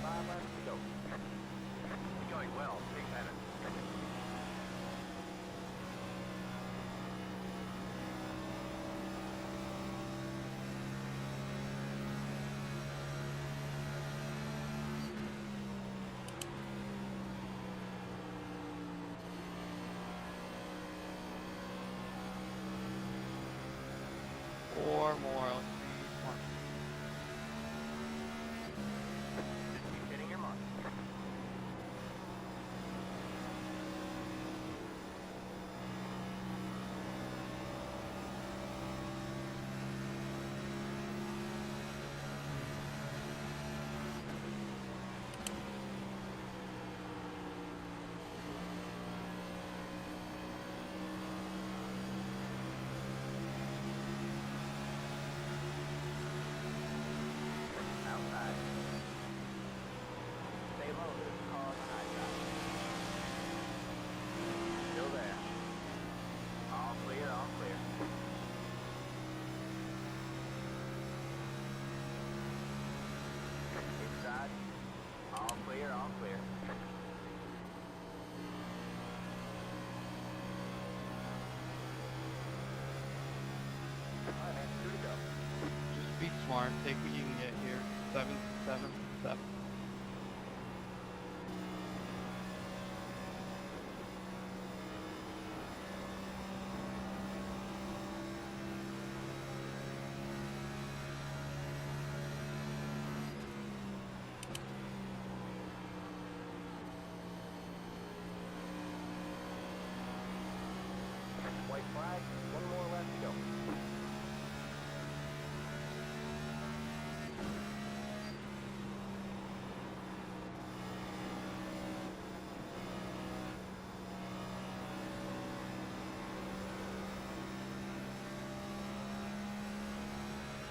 Five laps to go. Going well, big minute. Four more. Let's see. One. Just keep hitting your mark. Outside. Stay low, there's a car on the high side. Still there. All clear, all clear. Inside. All clear, all clear. Alright, man, 2 to go. Just be smart. Take what you can get here. 7, 7, 7. White flag, 1 more left to go.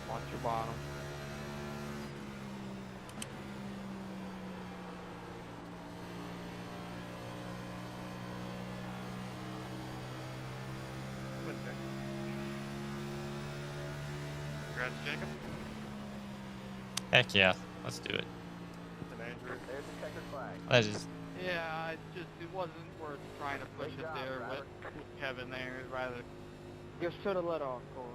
Watch your bottom. Congrats, Jacob. Heck yeah, let's do it. And Andrew. There's the checkered flag. That is Yeah, it wasn't worth trying to push Good it job, there Robert. with Kevin there. Rather, You should have let off, Corey.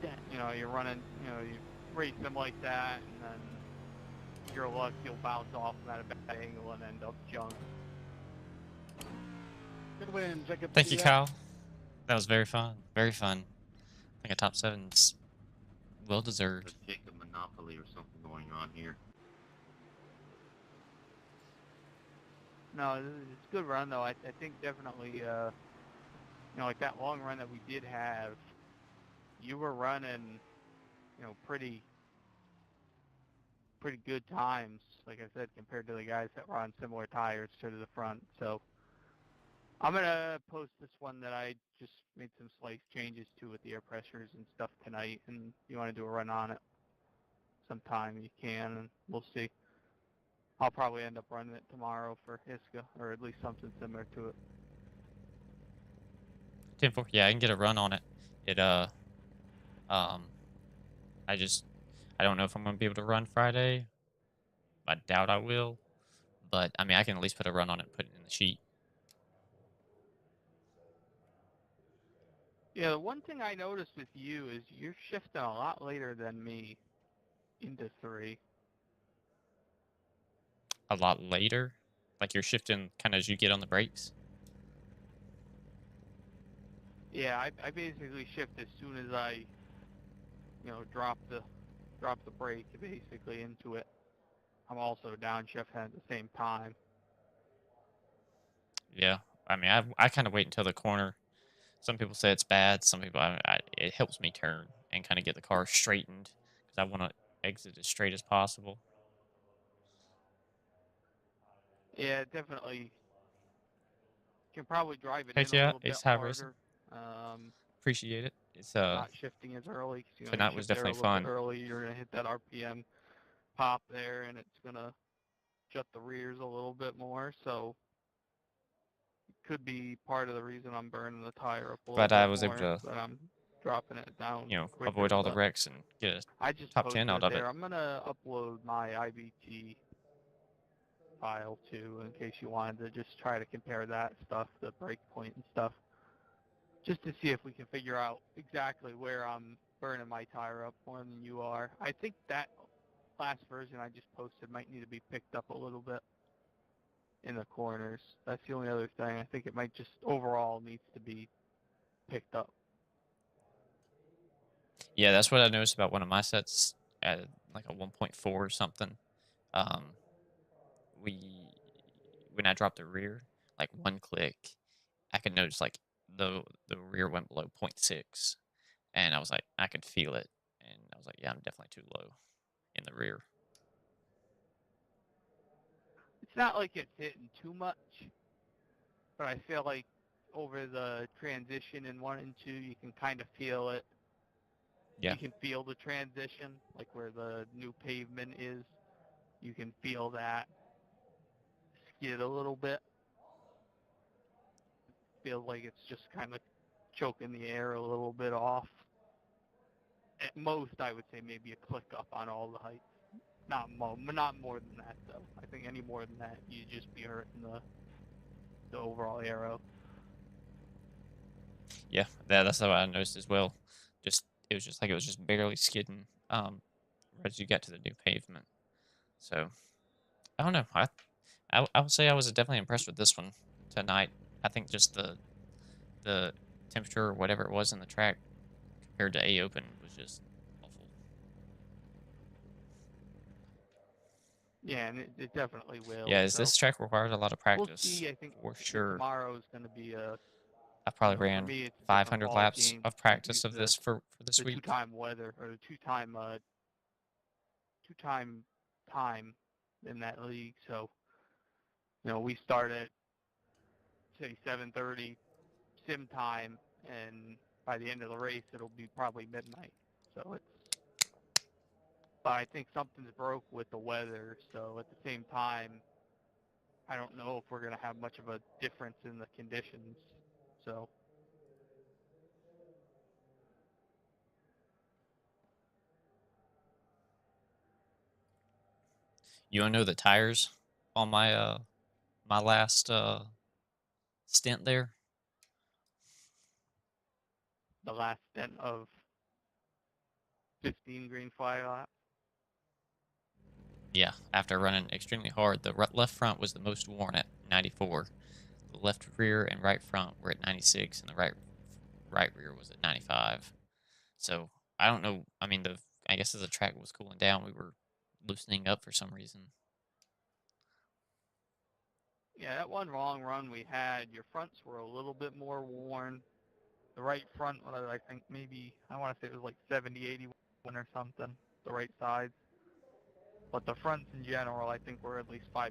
Damn. you know, you're running, you know, you race them like that, and then your luck, you'll bounce off them at a bad angle and end up junk. Good win, Jacob. Thank you, Kyle. That was very fun. Very fun. I think a top 7's well deserved. Let's take a monopoly or something going on here. No, it's a good run though. I think definitely, you know, like that long run that we did have, you were running, you know, pretty good times, like I said, compared to the guys that were on similar tires to the front. So I'm gonna post this one that I just made some slight changes to with the air pressures and stuff tonight, and if you want to do a run on it sometime, you can, and we'll see. I'll probably end up running it tomorrow for Hiska, or at least something similar to it. 10-4. Yeah, I can get a run on it. Um, I don't know if I'm gonna be able to run Friday. I doubt I will, but I mean, I can at least put a run on it and put it in the sheet. Yeah, the one thing I noticed with you is you're shifting a lot later than me into 3. A lot later, like you're shifting kind of as you get on the brakes. Yeah, I basically shift as soon as I, drop the brake basically into it. I'm also downshifting at the same time. Yeah, I mean, I kind of wait until the corner. Some people say it's bad. Some people, it helps me turn and kind of get the car straightened because I want to exit as straight as possible. Yeah, definitely. Can probably drive it Heck in a yeah, little bit it's iRacing. harder. Appreciate it. It's Not shifting as early, because you tonight was shift there a definitely little bit fun. early, you're gonna hit that RPM pop there, and it's gonna shut the rears a little bit more. So it could be part of the reason I'm burning the tire up a little Glad I bit was able more, to, but I'm dropping it down avoid quicker. all the But wrecks and get a I just top 10 posted out it of it. there. I'm gonna upload my IBT file too, in case you wanted to just try to compare that stuff, the breakpoint and stuff, just to see if we can figure out exactly where I'm burning my tire up more than you are. I think that last version I just posted might need to be picked up a little bit in the corners. That's the only other thing. I think it might just overall needs to be picked up. Yeah, that's what I noticed about one of my sets at like a 1.4 or something. Um, when I dropped the rear, like one click, I could notice like the rear went below 0.6, and I was like, I could feel it, and I was like, yeah, I'm definitely too low in the rear. It's not like it's hitting too much, but I feel like over the transition in 1 and 2, you can kind of feel it. Yeah. You can feel the transition, like where the new pavement is. You can feel that skid a little bit. Feels like it's just kind of choking the air a little bit off. At most, I would say maybe a click up on all the heights. Not more than that, though. I think any more than that, you'd just be hurting the overall aero. Yeah, that's what I noticed as well. It was just like it was just barely skidding right as you got to the new pavement. So I don't know. I would say I was definitely impressed with this one tonight. I think just the temperature or whatever it was in the track compared to A Open was just awful. Yeah, and it definitely will. Yeah, So this track requires a lot of we'll practice see. I think for sure. tomorrow is going to be I probably for ran me, it's a different 500 ball laps game. of Getting practice used of to this for this the week. two-time weather, or the two-time time in that league. So, we start at say 7:30 sim time, and by the end of the race, it'll be probably midnight. So but I think something's broke with the weather. So at the same time, I don't know if we're gonna have much of a difference in the conditions. So. You want to know the tires on my my last stint there? The last stint of 15 green flag laps. Yeah, after running extremely hard, the left front was the most worn at 94. The left rear and right front were at 96, and the right rear was at 95. So I don't know. I mean, I guess as the track was cooling down, we were loosening up for some reason. Yeah, that one long run we had, your fronts were a little bit more worn. The right front, I think maybe, I want to say it was like 70, 81 or something, the right sides. But the fronts in general, I think were at least 5%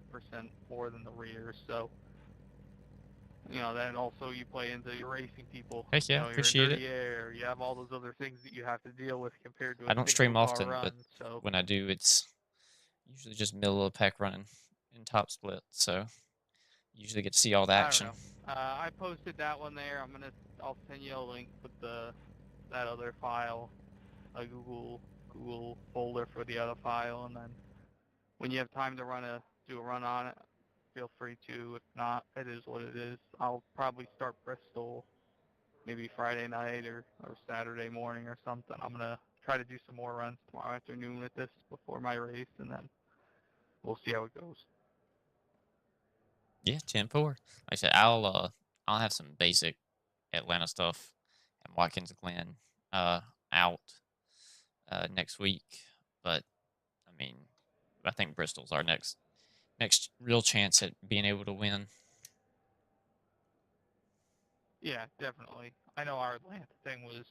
more than the rear. So You know, then also you play into your racing people. Heck You yeah, know, you're in appreciate it. dirty air. You have all those other things that you have to deal with compared to a I don't single stream car often, run. but So when I do, it's usually just middle of the pack running in top split. So usually get to see all the I don't action. know. I posted that one there. I'll send you a link with that other file, a Google folder for the other file, and then when you have time to do a run on it, feel free to. If not, it is what it is. I'll probably start Bristol maybe Friday night or Saturday morning or something. I'm gonna try to do some more runs tomorrow afternoon with this before my race, and then we'll see how it goes. Yeah, 10-4. Like I said, I'll have some basic Atlanta stuff and Watkins Glen out next week, but I mean, I think Bristol's our next real chance at being able to win. Yeah, definitely. I know our Atlanta thing was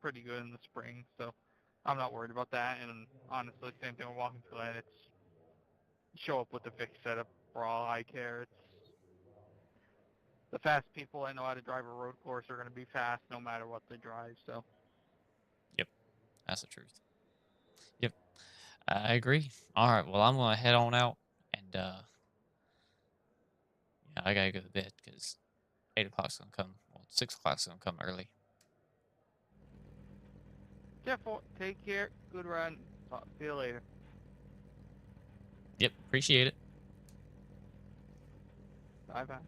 pretty good in the spring, so I'm not worried about that. And honestly, same thing with Watkins Glen. It's show up with the fixed setup for all I care. It's the fast people that know how to drive a road course are going to be fast no matter what they drive. So. Yep, that's the truth. Yep, I agree. All right, well, I'm gonna head on out, and yeah, I gotta go to bed because 8 o'clock's gonna come. Well, 6 o'clock's gonna come early. Careful. Take care. Good run. Talk to you later. Yep, appreciate it. Bye bye.